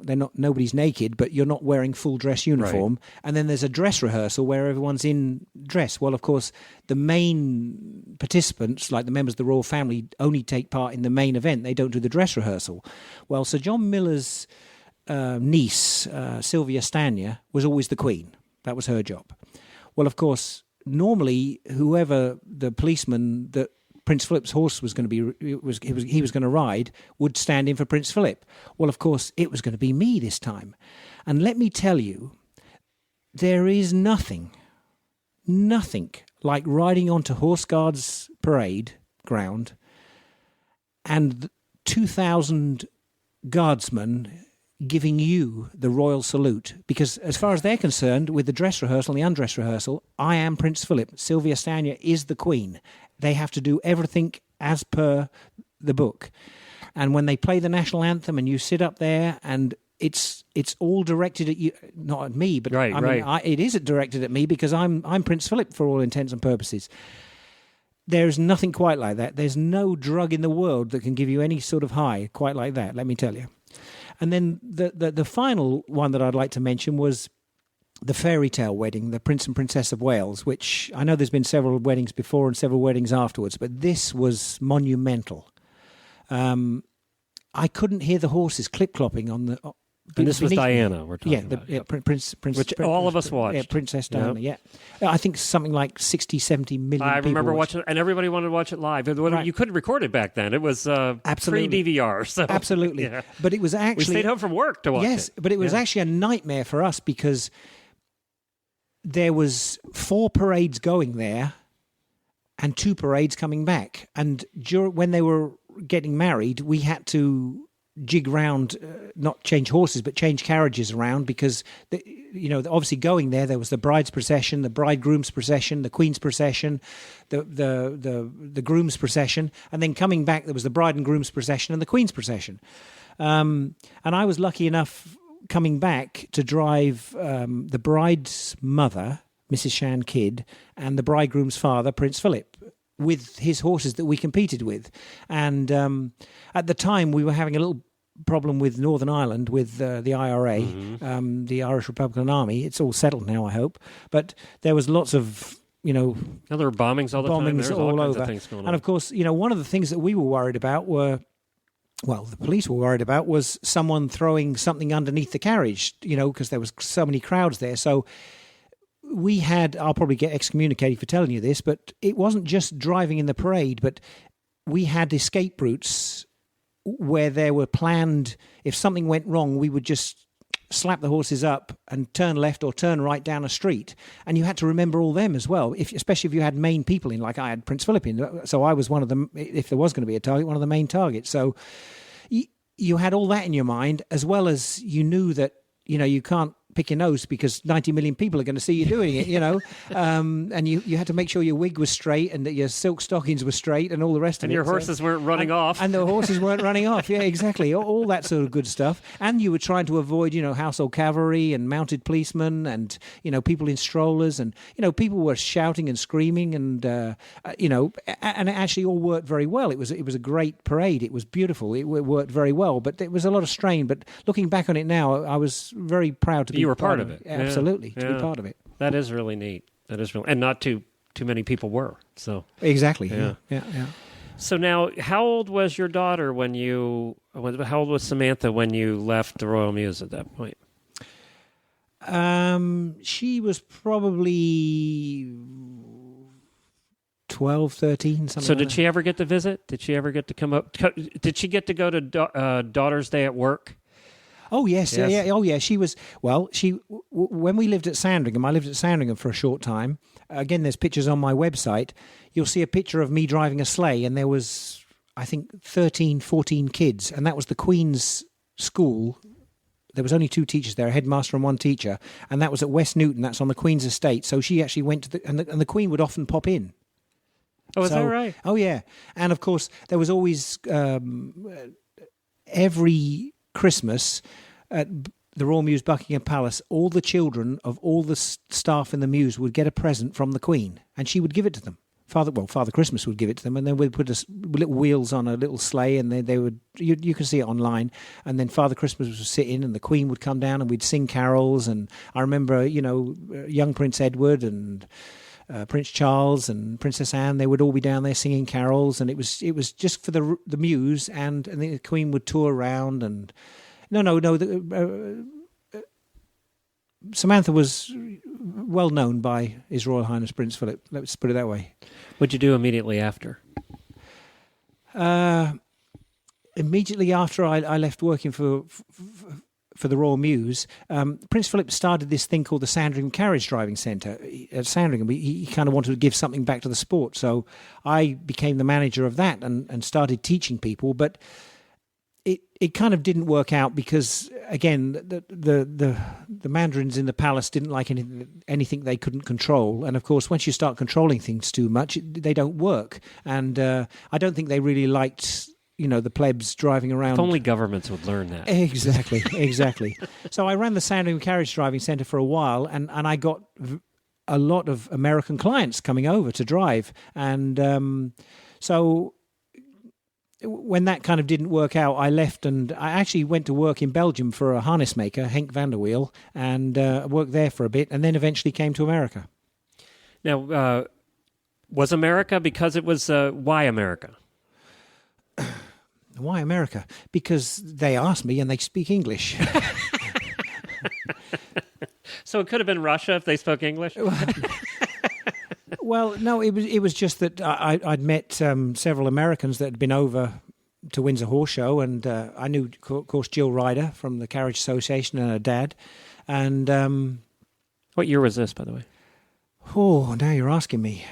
S2: nobody's naked, but you're not wearing full dress uniform. Right. And then there's a dress rehearsal where everyone's in dress. Well, of course, the main participants, like the members of the royal family, only take part in the main event. They don't do the dress rehearsal. Well, Sir John Miller's niece, Sylvia Stanier, was always the Queen. That was her job. Well, of course, normally whoever the policeman that Prince Philip's horse was going to be, he was going to ride, would stand in for Prince Philip. Well, of course, it was going to be me this time. And let me tell you, there is nothing like riding onto Horse Guards parade ground and 2,000 guardsmen giving you the royal salute, because as far as they're concerned, with the dress rehearsal and the undress rehearsal, I am Prince Philip. Sylvia Stanier is the Queen. They have to do everything as per the book. And when they play the national anthem and you sit up there and it's all directed at you, not at me, but it is directed at me because I'm Prince Philip for all intents and purposes. There's nothing quite like that. There's no drug in the world that can give you any sort of high quite like that, let me tell you. And then the final one that I'd like to mention was the fairy tale wedding, the Prince and Princess of Wales, which I know there's been several weddings before and several weddings afterwards, but this was monumental. I couldn't hear the horses clip-clopping on the...
S1: And this was Diana we're talking about.
S2: Prince,
S1: which all of us watched.
S2: Yeah, Princess Diana, yeah. I think something like 60, 70 million people.
S1: I remember watching it, and everybody wanted to watch it live. You couldn't record it back then. It was pre-DVR. So.
S2: Absolutely. Yeah. But it was actually...
S1: We stayed home from work to watch it.
S2: Yes, but it was actually a nightmare for us because there was 4 parades going there and 2 parades coming back. And when they were getting married, we had to jig round, not change horses, but change carriages around because, obviously going there was the bride's procession, the bridegroom's procession, the Queen's procession, the groom's procession, and then coming back there was the bride and groom's procession and the Queen's procession. And I was lucky enough coming back to drive the bride's mother, Mrs. Shan Kidd, and the bridegroom's father, Prince Philip, with his horses that we competed with. And at the time, we were having a little problem with Northern Ireland, with the IRA, the Irish Republican Army. It's all settled now, I hope. But there was lots of
S1: Now there were bombings all the time.
S2: bombings
S1: There's
S2: all
S1: kinds
S2: over.
S1: of things going on.
S2: And of course, one of the things that we were worried about the police were worried about was someone throwing something underneath the carriage, because there was so many crowds there. So we had, I'll probably get excommunicated for telling you this, but it wasn't just driving in the parade, but we had escape routes where there were planned, if something went wrong, we would just slap the horses up and turn left or turn right down a street. And you had to remember all them as well, especially if you had main people in, like I had Prince Philip in. So I was one of them, if there was going to be a target, one of the main targets. So you had all that in your mind, as well as you knew that, you can't pick your nose because 90 million people are going to see you doing it, and you had to make sure your wig was straight and that your silk stockings were straight and all the rest of it.
S1: And your horses weren't running off.
S2: And the horses weren't running off. Yeah, exactly. All that sort of good stuff. And you were trying to avoid, household cavalry and mounted policemen and, people in strollers and, people were shouting and screaming and, and it actually all worked very well. It was a great parade. It was beautiful. It worked very well, but it was a lot of strain. But looking back on it now, I was very proud to be.
S1: You were part of it.
S2: Absolutely, to be part of it.
S1: That is really neat. And not too many people were. So
S2: exactly. Yeah.
S1: So now, how old was your daughter how old was Samantha when you left the Royal Mews at that point?
S2: She was probably 12, 13, something.
S1: So
S2: like
S1: did
S2: that.
S1: she ever get to visit? Did she ever get to come up? Did she get to go to Daughter's Day at work?
S2: Oh yes,
S1: Yes.
S2: yeah. Oh yeah, she was. Well, when we lived at Sandringham, I lived at Sandringham for a short time. Again, there's pictures on my website. You'll see a picture of me driving a sleigh, and there was, I think, 13, 14 kids, and that was the Queen's school. There was only 2 teachers there, a headmaster and 1 teacher, and that was at West Newton. That's on the Queen's estate. So she actually went to and the Queen would often pop in.
S1: Oh, is that right?
S2: Oh yeah, and of course there was always every Christmas at the Royal Mews Buckingham Palace, all the children of all the staff in the Mews would get a present from the Queen, and she would give it to them. Father Christmas would give it to them, and then we'd put little wheels on a little sleigh, and they would. You can see it online. And then Father Christmas would sit in, and the Queen would come down, and we'd sing carols. And I remember, young Prince Edward and Prince Charles and Princess Anne, they would all be down there singing carols, and it was just for the Mews, and the Queen would tour around. And Samantha was well known by His Royal Highness Prince Philip. Let's put it that way.
S1: What'd you do immediately after?
S2: Immediately after I left working for the Royal Mews, Prince Philip started this thing called the Sandringham Carriage Driving Centre at Sandringham. He kind of wanted to give something back to the sport, so I became the manager of that and started teaching people. But it kind of didn't work out because, again, the mandarins in the palace didn't like anything they couldn't control. And, of course, once you start controlling things too much, they don't work. And I don't think they really liked, the plebs driving around.
S1: If only governments would learn that.
S2: Exactly. So I ran the Sandringham Carriage Driving Centre for a while, and I got a lot of American clients coming over to drive. And so when that kind of didn't work out, I left, and I actually went to work in Belgium for a harness maker, Henk van der Wiel, and worked there for a bit, and then eventually came to America.
S1: Now, was America because it was why America?
S2: Why America? Because they asked me and they speak English.
S1: So it could have been Russia if they spoke English?
S2: Well, no, it was just that I'd met several Americans that had been over to Windsor Horse Show, and I knew, of course, Jill Ryder from the Carriage Association and her dad. And
S1: what year was this, by the way?
S2: Oh, now you're asking me.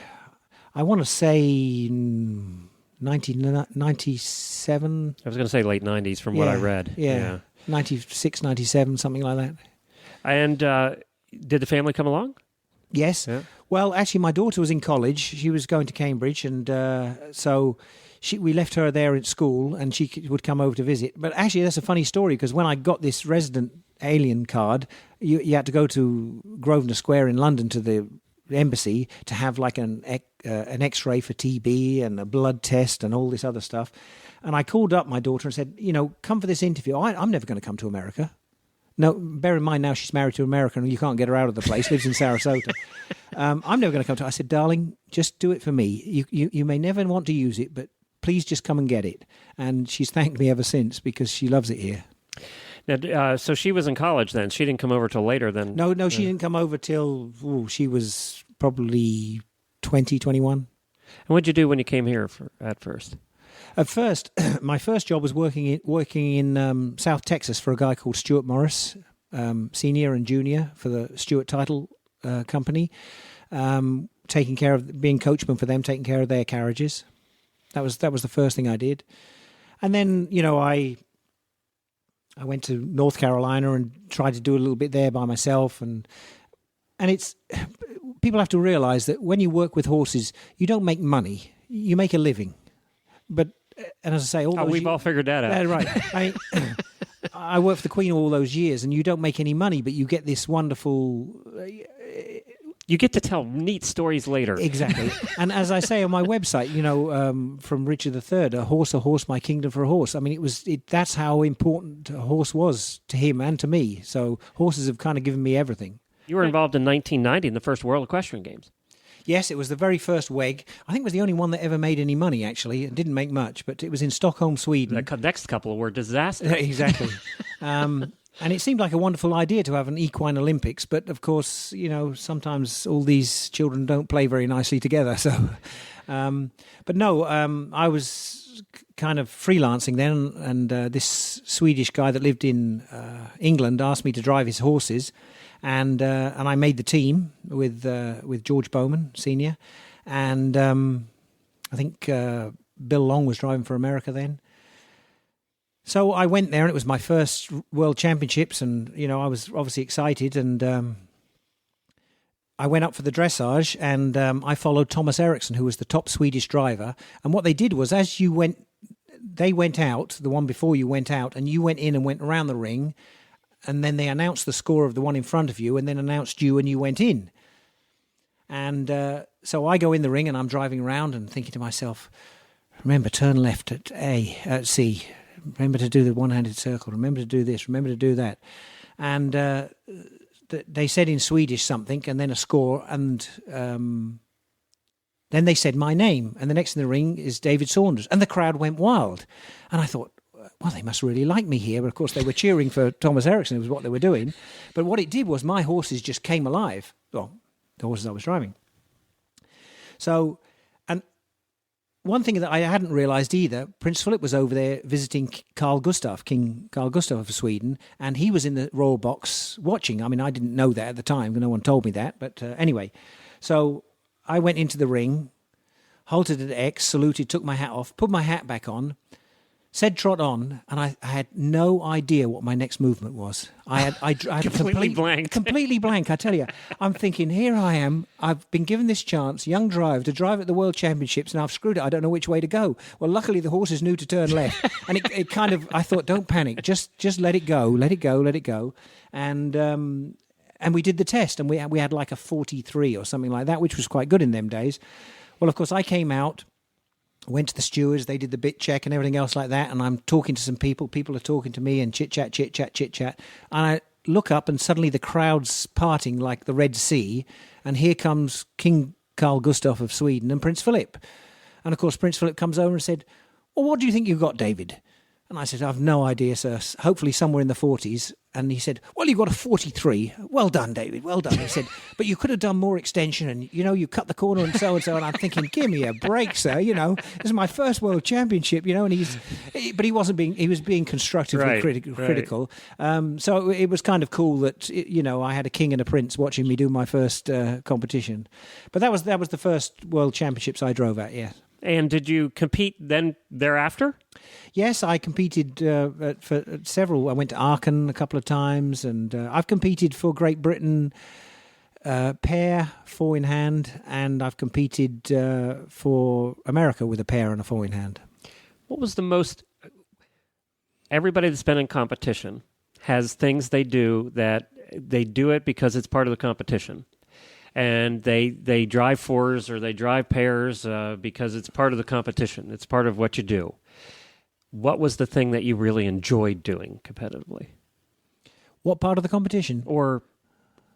S2: I want to say 1997.
S1: I was going to say late 90s from what I read.
S2: Yeah. 96, 97, something like that.
S1: And did the family come along?
S2: Yes.
S1: Yeah.
S2: Well, actually, my daughter was in college. She was going to Cambridge, and so we left her there at school, and she would come over to visit. But actually, that's a funny story, because when I got this resident alien card, you had to go to Grosvenor Square in London to the embassy to have like an X-ray for TB and a blood test and all this other stuff. And I called up my daughter and said, come for this interview. I'm never going to come to America. No, bear in mind now she's married to an American and you can't get her out of the place, lives in Sarasota. I'm never going to come to her. I said, darling, just do it for me. You may never want to use it, but please just come and get it. And she's thanked me ever since because she loves it here.
S1: Now, so she was in college then. She didn't come over till later then.
S2: No, she didn't come over till she was probably 20, 21.
S1: And what did you do when you came here at first?
S2: At first, my first job was working in South Texas for a guy called Stuart Morris, senior and junior for the Stuart Title Company, taking care of being coachman for them, taking care of their carriages. That was the first thing I did, and then I went to North Carolina and tried to do a little bit there by myself, and it's people have to realize that when you work with horses, you don't make money, you make a living, but. And as I say,
S1: we've all figured that out.
S2: Right. I worked for the Queen all those years, and you don't make any money, but you get this wonderful...
S1: You get to tell neat stories later.
S2: Exactly. And as I say on my website, from Richard III, a horse, my kingdom for a horse. I mean, that's how important a horse was to him and to me. So horses have kind of given me everything.
S1: You were involved in 1990 in the first World Equestrian Games.
S2: Yes, it was the very first WEG. I think it was the only one that ever made any money, actually. It didn't make much, but it was in Stockholm, Sweden.
S1: The next couple were disasters.
S2: Exactly. And it seemed like a wonderful idea to have an equine Olympics, but of course, sometimes all these children don't play very nicely together. So, but no, I was kind of freelancing then, and this Swedish guy that lived in England asked me to drive his horses. And I made the team with George Bowman, Senior, and I think Bill Long was driving for America then. So I went there, and it was my first World Championships, and I was obviously excited. And I went up for the dressage, and I followed Thomas Eriksson, who was the top Swedish driver. And what they did was, they went out, the one before you went out, and you went in and went around the ring. And then they announced the score of the one in front of you and then announced you and you went in. And so I go in the ring and I'm driving around and thinking to myself, remember, turn left at C. Remember to do the one-handed circle. Remember to do this. Remember to do that. And they said in Swedish something and then a score. And then they said my name. And the next in the ring is David Saunders. And the crowd went wild. And I thought, well, they must really like me here. But of course, they were cheering for Thomas Eriksson. It was what they were doing. But what it did was my horses just came alive. Well, the horses I was driving. So, and one thing that I hadn't realised either, Prince Philip was over there visiting King Carl Gustaf of Sweden, and he was in the royal box watching. I mean, I didn't know that at the time. No one told me that. But anyway, so I went into the ring, halted at X, saluted, took my hat off, put my hat back on, said trot on, and I had no idea what my next movement was. I had
S1: completely blank.
S2: Completely blank, I tell you. I'm thinking, here I am. I've been given this chance, young driver, to drive at the World Championships, and I've screwed it. I don't know which way to go. Well, luckily the horses knew to turn left. And it kind of, I thought, don't panic. Just let it go. Let it go. Let it go. And we did the test, and we had like a 43 or something like that, which was quite good in them days. Well, of course, I came out, went to the stewards, they did the bit check and everything else like that, and I'm talking to some people are talking to me, and chit-chat, and I look up and suddenly the crowd's parting like the Red Sea, and here comes King Carl Gustaf of Sweden and Prince Philip. And of course Prince Philip comes over and said, well, what do you think you've got, David? And I said, I've no idea, sir, hopefully somewhere in the 40s. And he said, well, you've got a 43. Well done, David, well done. He said, but you could have done more extension and, you cut the corner and so. And I'm thinking, give me a break, sir. This is my first World Championship, and but he was being constructively critical. So it was kind of cool that, I had a king and a prince watching me do my first competition. But that was the first World Championships I drove at, yeah.
S1: And did you compete then thereafter?
S2: Yes, I competed for several. I went to Aachen a couple of times, and I've competed for Great Britain pair, 4 in hand, and I've competed for America with a pair and a 4 in hand.
S1: What was the most... Everybody that's been in competition has things they do that they do it because it's part of the competition. And they drive 4s or they drive pairs because it's part of the competition. It's part of what you do. What was the thing that you really enjoyed doing competitively?
S2: What part of the competition?
S1: Or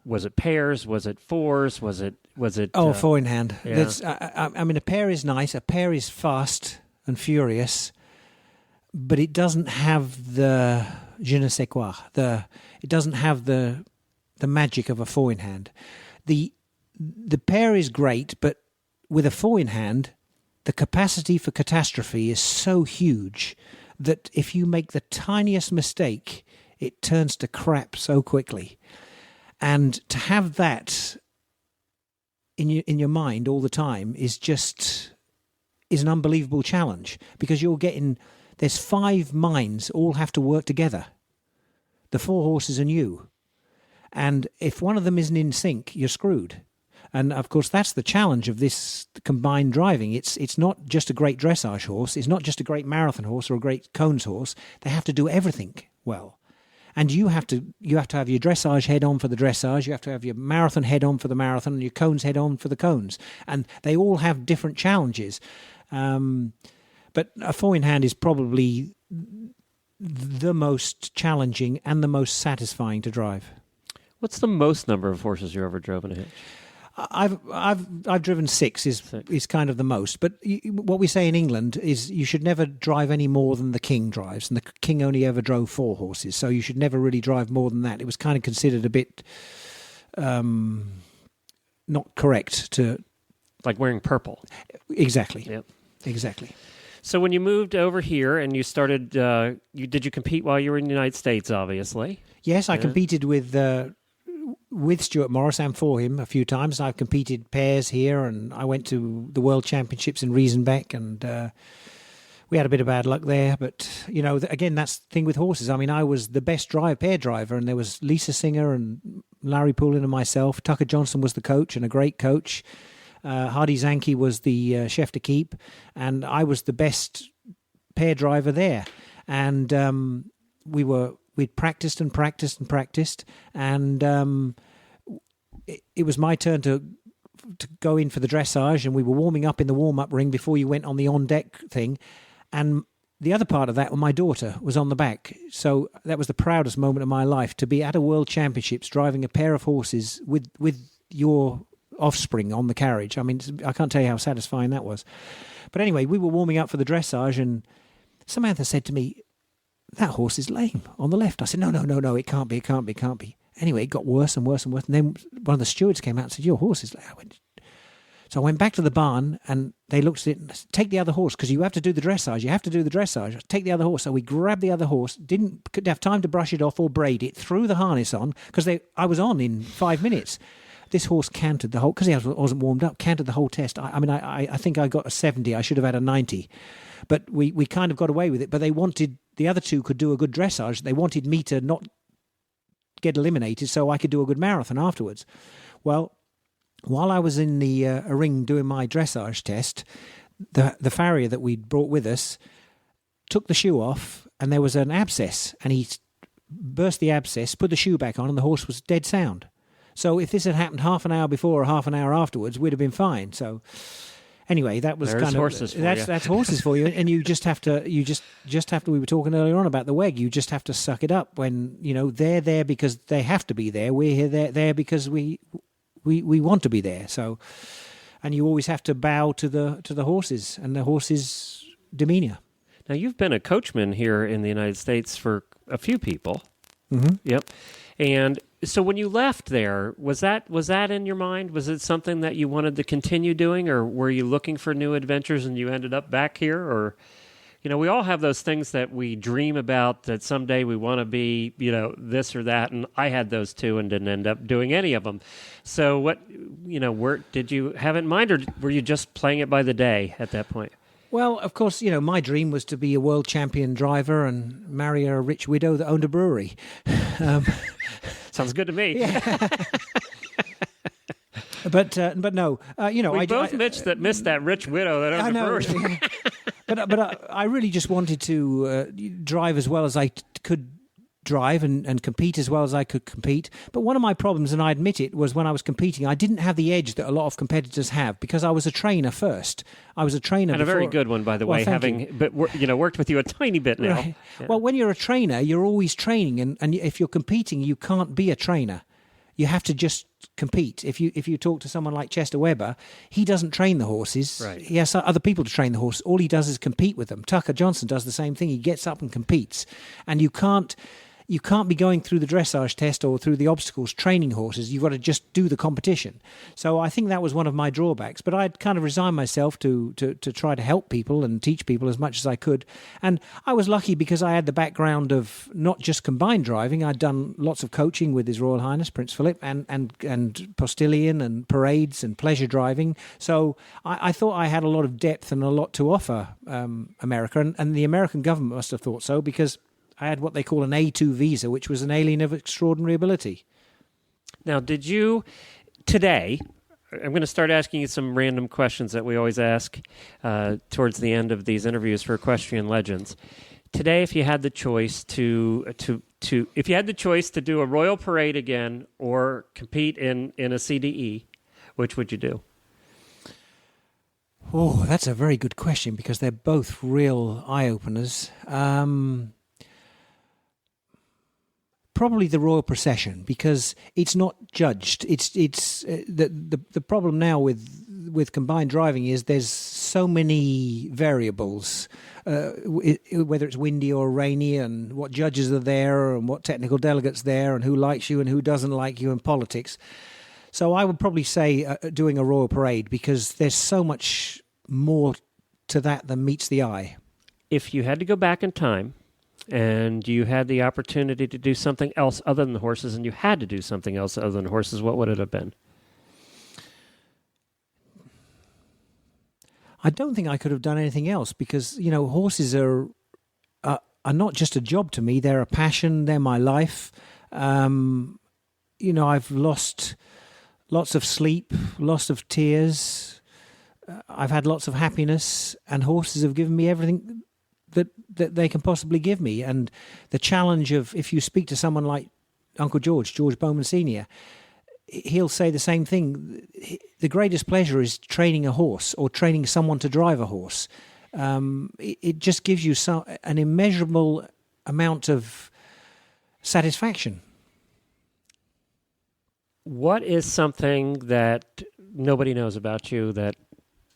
S1: was it pairs? Was it fours? Was it?
S2: Four in hand.
S1: Yeah.
S2: I mean, a pair is nice. A pair is fast and furious, but it doesn't have the je ne sais quoi. It doesn't have the magic of a four in hand. The pair is great, but with a four in hand, the capacity for catastrophe is so huge that if you make the tiniest mistake, it turns to crap so quickly. And to have that in your mind all the time is an unbelievable challenge, because there's 5 minds all have to work together. The 4 horses and you. And if one of them isn't in sync, you're screwed. And of course, that's the challenge of this combined driving. It's not just a great dressage horse. It's not just a great marathon horse or a great cones horse. They have to do everything well. And you have to have your dressage head on for the dressage. You have to have your marathon head on for the marathon, and your cones head on for the cones. And they all have different challenges. But a 4 in hand is probably the most challenging and the most satisfying to drive.
S1: What's the most number of horses you ever drove in a hitch?
S2: I've driven 6 is kind of the most, but what we say in England is you should never drive any more than the king drives, and the king only ever drove 4 horses, so you should never really drive more than that. It was kind of considered a bit not correct to...
S1: Like wearing purple.
S2: Exactly.
S1: Yep.
S2: Exactly.
S1: So when you moved over here and you started, did you compete while you were in the United States, obviously?
S2: Yes, I competed with Stuart Morris and for him a few times. I've competed pairs here, and I went to the World Championships in Riesenbeck, and we had a bit of bad luck there. But, again, that's the thing with horses. I mean, I was the best pair driver, and there was Lisa Singer and Larry Poulin and myself. Tucker Johnson was the coach, and a great coach. Hardy Zanke was the chef de keep, and I was the best pair driver there. And we'd practiced and practiced and practiced, and it was my turn to go in for the dressage, and we were warming up in the warm-up ring before you went on the on-deck thing. And the other part of that, my daughter was on the back. So that was the proudest moment of my life, to be at a World Championships driving a pair of horses with your offspring on the carriage. I mean, I can't tell you how satisfying that was. But anyway, we were warming up for the dressage, and Samantha said to me, "That horse is lame on the left." I said, no, it can't be. Anyway, it got worse and worse and worse. And then one of the stewards came out and said, "Your horse is lame." So I went back to the barn, and they looked at it and said, "Take the other horse, because you have to do the dressage. Take the other horse." So we grabbed the other horse, couldn't have time to brush it off or braid it, threw the harness on, because I was on in 5 minutes. This horse cantered the whole, because he wasn't warmed up, cantered the whole test. I think I got a 70. I should have had a 90. But we kind of got away with it. But the other two could do a good dressage. They wanted me to not get eliminated so I could do a good marathon afterwards. Well, while I was in the ring doing my dressage test, the farrier that we'd brought with us took the shoe off, and there was an abscess. And he burst the abscess, put the shoe back on, and the horse was dead sound. So if this had happened half an hour before or half an hour afterwards, we'd have been fine. So anyway, that was
S1: There's horses for you.
S2: That's horses for you, and you just have to. We were talking earlier on about the WEG. You just have to suck it up when they're there because they have to be there. We're here there because we want to be there. So, and you always have to bow to the horses and the horses' demeanor.
S1: Now, you've been a coachman here in the United States for a few people.
S2: Mm-hmm.
S1: Yep. And so when you left there, was that in your mind? Was it something that you wanted to continue doing, or were you looking for new adventures and you ended up back here? Or, we all have those things that we dream about, that someday we want to be, this or that. And I had those too and didn't end up doing any of them. So what, where did you have it in mind, or were you just playing it by the day at that point?
S2: Well, of course, my dream was to be a world champion driver and marry a rich widow that owned a brewery.
S1: Sounds good to me.
S2: Yeah. But no,
S1: we both missed that rich widow that owned a brewery.
S2: But I really just wanted to drive as well as I could drive and compete as well as I could compete. But one of my problems, and I admit it, was when I was competing, I didn't have the edge that a lot of competitors have because I was a trainer first. I was a trainer
S1: and
S2: before.
S1: a very good one, by the way, worked with you a tiny bit now.
S2: Right.
S1: Yeah.
S2: Well, when you're a trainer, you're always training, and if you're competing, you can't be a trainer. You have to just compete. If you talk to someone like Chester Webber, he doesn't train the horses.
S1: Right.
S2: He has other people to train the horses. All he does is compete with them. Tucker Johnson does the same thing. He gets up and competes, and you can't be going through the dressage test or through the obstacles training horses. You've got to just do the competition. So I think that was one of my drawbacks. But I'd kind of resigned myself to try to help people and teach people as much as I could. And I was lucky because I had the background of not just combined driving. I'd done lots of coaching with His Royal Highness Prince Philip and postilion and parades and pleasure driving. So I thought I had a lot of depth and a lot to offer America. And the American government must have thought so because I had what they call an A2 visa, which was an alien of extraordinary ability.
S1: Now, did you, today, I'm going to start asking you some random questions that we always ask towards the end of these interviews for Equestrian Legends. Today, if you had the choice to do a royal parade again or compete in a CDE, which would you do?
S2: Oh, that's a very good question because they're both real eye-openers. Probably the royal procession because it's not judged. It's the problem now with combined driving is there's so many variables, whether it's windy or rainy, and what judges are there, and what technical delegates there, and who likes you and who doesn't like you, in politics. So I would probably say doing a royal parade because there's so much more to that than meets the eye.
S1: If you had to go back in time and you had the opportunity to do something else other than horses, and you had to do something else other than horses, what would it have been?
S2: I don't think I could have done anything else because, horses are not just a job to me. They're a passion. They're my life. I've lost lots of sleep, lots of tears. I've had lots of happiness, and horses have given me everything that they can possibly give me. And the challenge of, if you speak to someone like Uncle George Bowman Sr., he'll say the same thing. The greatest pleasure is training a horse or training someone to drive a horse. It just gives you an immeasurable amount of satisfaction.
S1: What is something that nobody knows about you that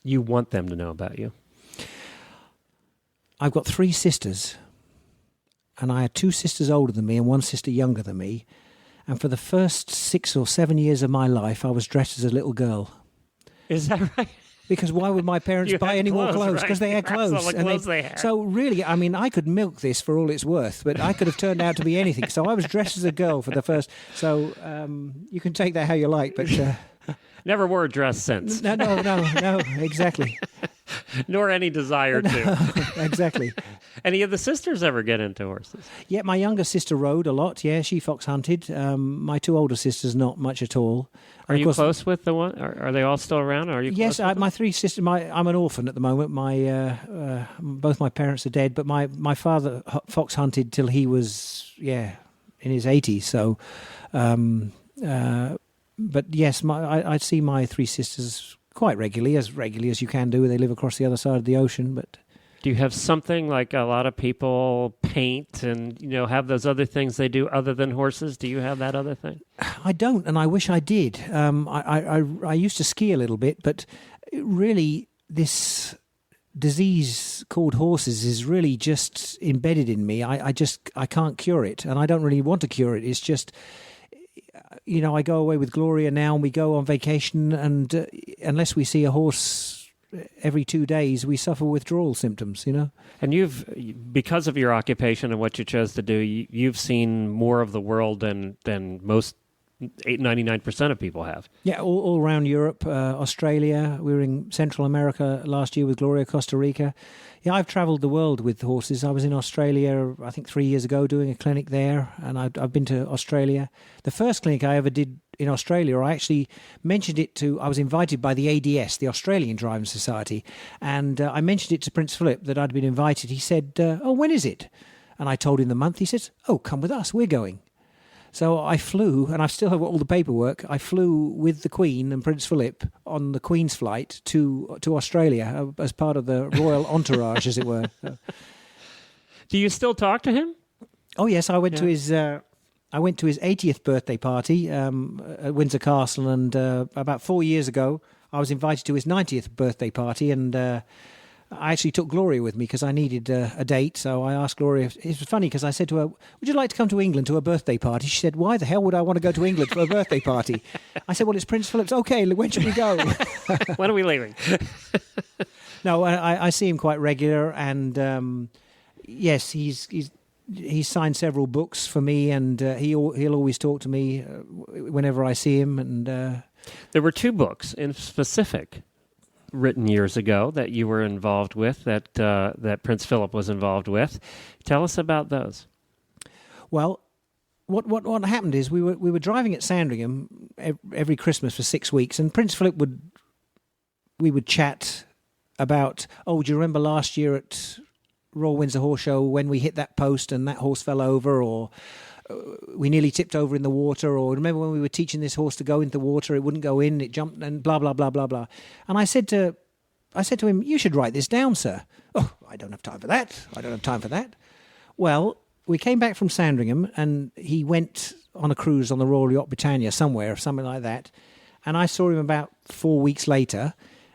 S1: you want them to know about you?
S2: I've got 3 sisters, and I had 2 sisters older than me and 1 sister younger than me. And for the first 6 or 7 years of my life, I was dressed as a little girl.
S1: Is that right?
S2: Because why would my parents buy any more clothes? Because they had clothes.
S1: That's all the clothes they had.
S2: So really, I could milk this for all it's worth, but I could have turned out to be anything. So I was dressed as a girl for the first. So you can take that how you like, but
S1: never wore a dress since.
S2: No, exactly.
S1: Nor any desire to.
S2: Exactly.
S1: Any of the sisters ever get into horses?
S2: Yeah, my younger sister rode a lot. Yeah, she fox hunted. My 2 older sisters, not much at all.
S1: Are you close with the one? Are they all still around? Are you?
S2: Yes, my 3 sisters. I'm an orphan at the moment. Both my parents are dead, but my father fox hunted till he was in his 80s. So, but yes, I see my 3 sisters quite regularly as you can do. They live across the other side of the ocean, but.
S1: Do you have something like a lot of people paint and, have those other things they do other than horses? Do you have that other thing?
S2: I don't, and I wish I did. I used to ski a little bit, but really this disease called horses is really just embedded in me. I can't cure it, and I don't really want to cure it. It's just, I go away with Gloria now and we go on vacation, and unless we see a horse every 2 days, we suffer withdrawal symptoms, And because of your occupation and what you chose to do, you've seen more of the world than most 99% of people have. Yeah, all around Europe, Australia. We were in Central America last year with Gloria, Costa Rica. Yeah, I've travelled the world with horses. I was in Australia, I think 3 years ago, doing a clinic there, and I've been to Australia. The first clinic I ever did in Australia, I actually mentioned it I was invited by the ADS, the Australian Driving Society, and I mentioned it to Prince Philip that I'd been invited. He said, "Oh, when is it?" And I told him the month. He said, "Oh, come with us. We're going." So I flew, and I still have all the paperwork. I flew with the Queen and Prince Philip on the Queen's flight to Australia as part of the royal entourage, as it were. So.
S1: Do you still talk to him?
S2: Oh yes, I went to his 80th birthday party at Windsor Castle, and about 4 years ago, I was invited to his 90th birthday party, and I actually took Gloria with me because I needed a date. So I asked Gloria. It was funny because I said to her, "Would you like to come to England to a birthday party?" She said, "Why the hell would I want to go to England for a birthday party?" I said, "Well, it's Prince Philip's." "Okay, when should we go?"
S1: When are we leaving?
S2: No, I see him quite regular, and yes, he's signed several books for me, and he'll always talk to me whenever I see him. And
S1: there were 2 books in specific written years ago that you were involved with, that Prince Philip was involved with. Tell us about those.
S2: Well, what happened is we were driving at Sandringham every Christmas for 6 weeks, and Prince Philip we would chat about, "Oh, do you remember last year at Royal Windsor Horse Show when we hit that post and that horse fell over, or we nearly tipped over in the water, or remember when we were teaching this horse to go into the water, it wouldn't go in, it jumped," and blah, blah, blah, blah, blah. And I said to him, "You should write this down, sir." "Oh, I don't have time for that. I don't have time for that." Well, we came back from Sandringham, and he went on a cruise on the Royal Yacht Britannia somewhere, something like that. And I saw him about 4 weeks later,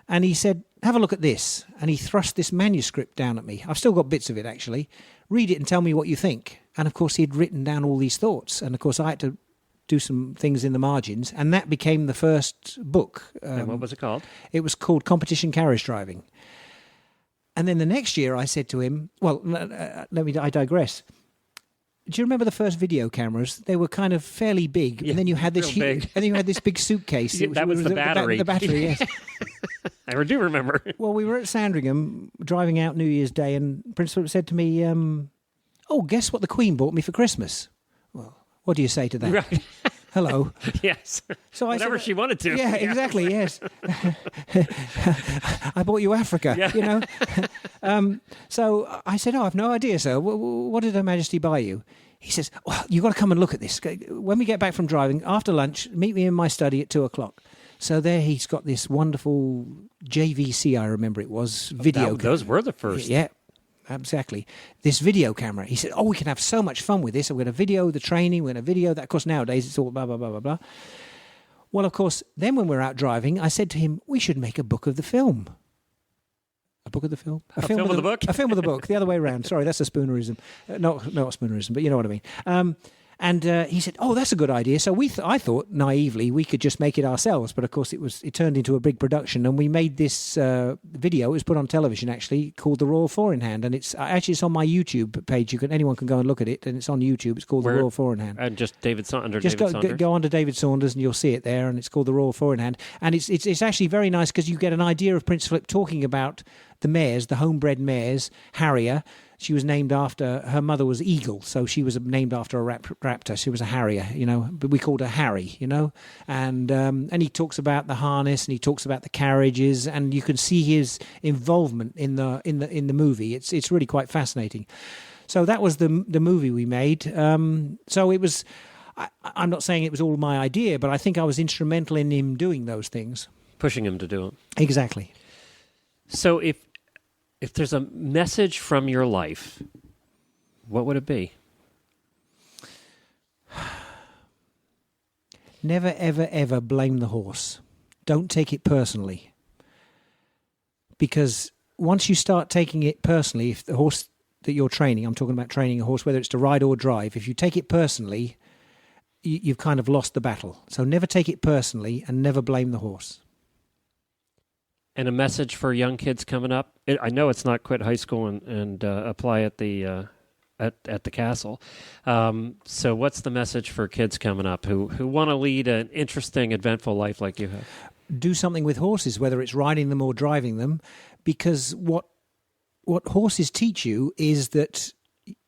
S2: and he said, "Have a look at this." And he thrust this manuscript down at me. I've still got bits of it, actually. "Read it and tell me what you think." And, of course, he had written down all these thoughts. And, of course, I had to do some things in the margins. And that became the first book.
S1: And what was it called?
S2: It was called Competition Carriage Driving. And then the next year I said to him, well, I digress. Do you remember the first video cameras? They were kind of fairly big, and then you had this big suitcase.
S1: That was the battery.
S2: The battery, yes.
S1: I do remember.
S2: Well, we were at Sandringham driving out New Year's Day, and Prince Philip said to me, "Oh, guess what the Queen bought me for Christmas?" Well, what do you say to that?
S1: Right.
S2: Hello.
S1: Yes.
S2: So
S1: whatever she wanted to.
S2: Yeah, exactly. Yes. I bought you Africa.
S1: Yeah.
S2: You know. So I said, "Oh, I've no idea, sir. What did Her Majesty buy you?" He says, "Well, you've got to come and look at this. When we get back from driving, after lunch, meet me in my study at 2:00. So there he's got this wonderful JVC, I remember it was, video.
S1: Those were the first.
S2: Yeah, exactly. This video camera. He said, "Oh, we can have so much fun with this. We're going to video the training. We're going to video that." Of course, nowadays it's all blah, blah, blah, blah, blah. Well, of course, then when we're out driving, I said to him, "We should make a book of the film." A book of the film?
S1: A film of the book?
S2: A film of the book. The other way around. Sorry, that's a spoonerism. Not spoonerism, but you know what I mean. And he said, "Oh, that's a good idea." So I thought naively we could just make it ourselves, but of course it turned into a big production, and we made this video. It was put on television actually, called The Royal Four in Hand, and it's on my YouTube page. Anyone can go and look at it, and it's on YouTube. It's called The Royal Four in Hand.
S1: And just David Saunders.
S2: Just go on to David Saunders, and you'll see it there, and it's called The Royal Four in Hand, and it's actually very nice because you get an idea of Prince Philip talking about the mares, the homebred mares, Harrier. She was named after, her mother was Eagle, so she was named after a raptor. She was a Harrier, you know, but we called her Harry, you know. And he talks about the harness, and he talks about the carriages, and you can see his involvement in the movie. It's really quite fascinating. So that was the movie we made. So it was. I'm not saying it was all my idea, but I think I was instrumental in him doing those things,
S1: pushing him to do it.
S2: Exactly.
S1: So if there's a message from your life, what would it be?
S2: Never, ever, ever blame the horse. Don't take it personally. Because once you start taking it personally, if the horse that you're training, I'm talking about training a horse, whether it's to ride or drive, if you take it personally, you've kind of lost the battle. So never take it personally and never blame the horse.
S1: And a message for young kids coming up. I know it's not quit high school and apply at the castle. So what's the message for kids coming up who want to lead an interesting, eventful life like you have?
S2: Do something with horses, whether it's riding them or driving them, because what horses teach you is that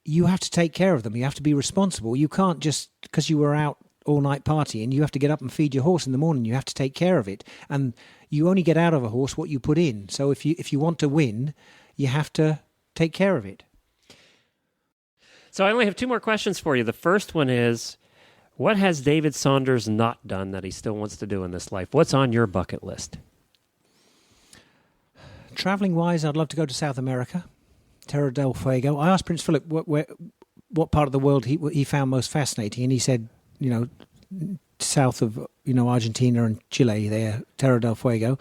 S2: you have to take care of them. You have to be responsible. You can't just, because you were out all night partying, you have to get up and feed your horse in the morning. You have to take care of it. And you only get out of a horse what you put in. So if you want to win, you have to take care of it.
S1: So I only have 2 more questions for you. The first one is, what has David Saunders not done that he still wants to do in this life? What's on your bucket list?
S2: Traveling-wise, I'd love to go to South America, Terra del Fuego. I asked Prince Philip what part of the world he found most fascinating, and he said, south of Argentina and Chile, there, Terra del Fuego.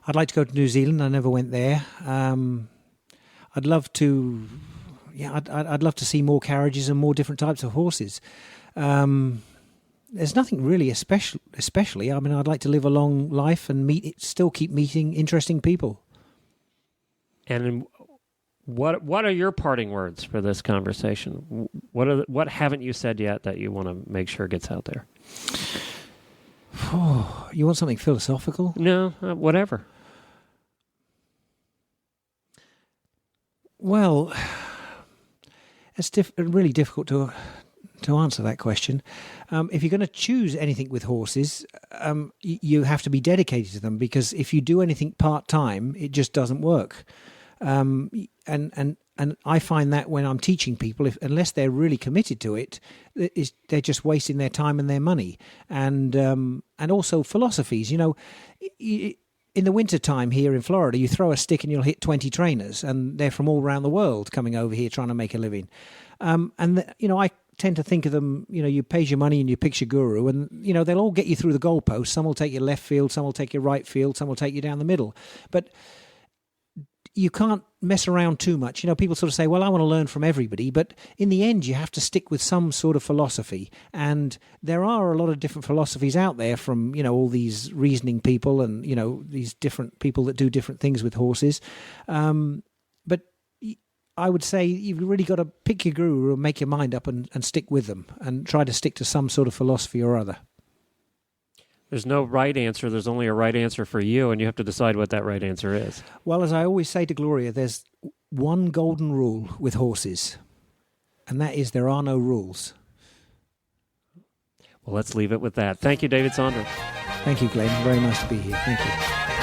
S2: I'd like to go to New Zealand. I never went there. I'd love to, I'd love to see more carriages and more different types of horses. There's nothing really especially. I mean, I'd like to live a long life and still keep meeting interesting people.
S1: And what are your parting words for this conversation? What haven't you said yet that you want to make sure gets out there?
S2: You want something philosophical?
S1: No, whatever.
S2: Well, it's really difficult to answer that question. If you're going to choose anything with horses, you have to be dedicated to them, because if you do anything part-time, it just doesn't work. And I find that when I'm teaching people, unless they're really committed to it, they're just wasting their time and their money. And also philosophies. In the winter time here in Florida, you throw a stick and you'll hit 20 trainers, and they're from all around the world coming over here trying to make a living. I tend to think of them, you pays your money and you pick your guru, and, they'll all get you through the goalposts. Some will take you left field, some will take you right field, some will take you down the middle. But you can't mess around too much. People sort of say, well, I want to learn from everybody. But in the end, you have to stick with some sort of philosophy. And there are a lot of different philosophies out there from, all these reasoning people and, these different people that do different things with horses. But I would say you've really got to pick your guru and make your mind up and stick with them and try to stick to some sort of philosophy or other.
S1: There's no right answer. There's only a right answer for you, and you have to decide what that right answer is.
S2: Well, as I always say to Gloria, there's one golden rule with horses, and that is there are no rules.
S1: Well, let's leave it with that. Thank you, David Saunders.
S2: Thank you, Glenn. Very nice to be here. Thank you.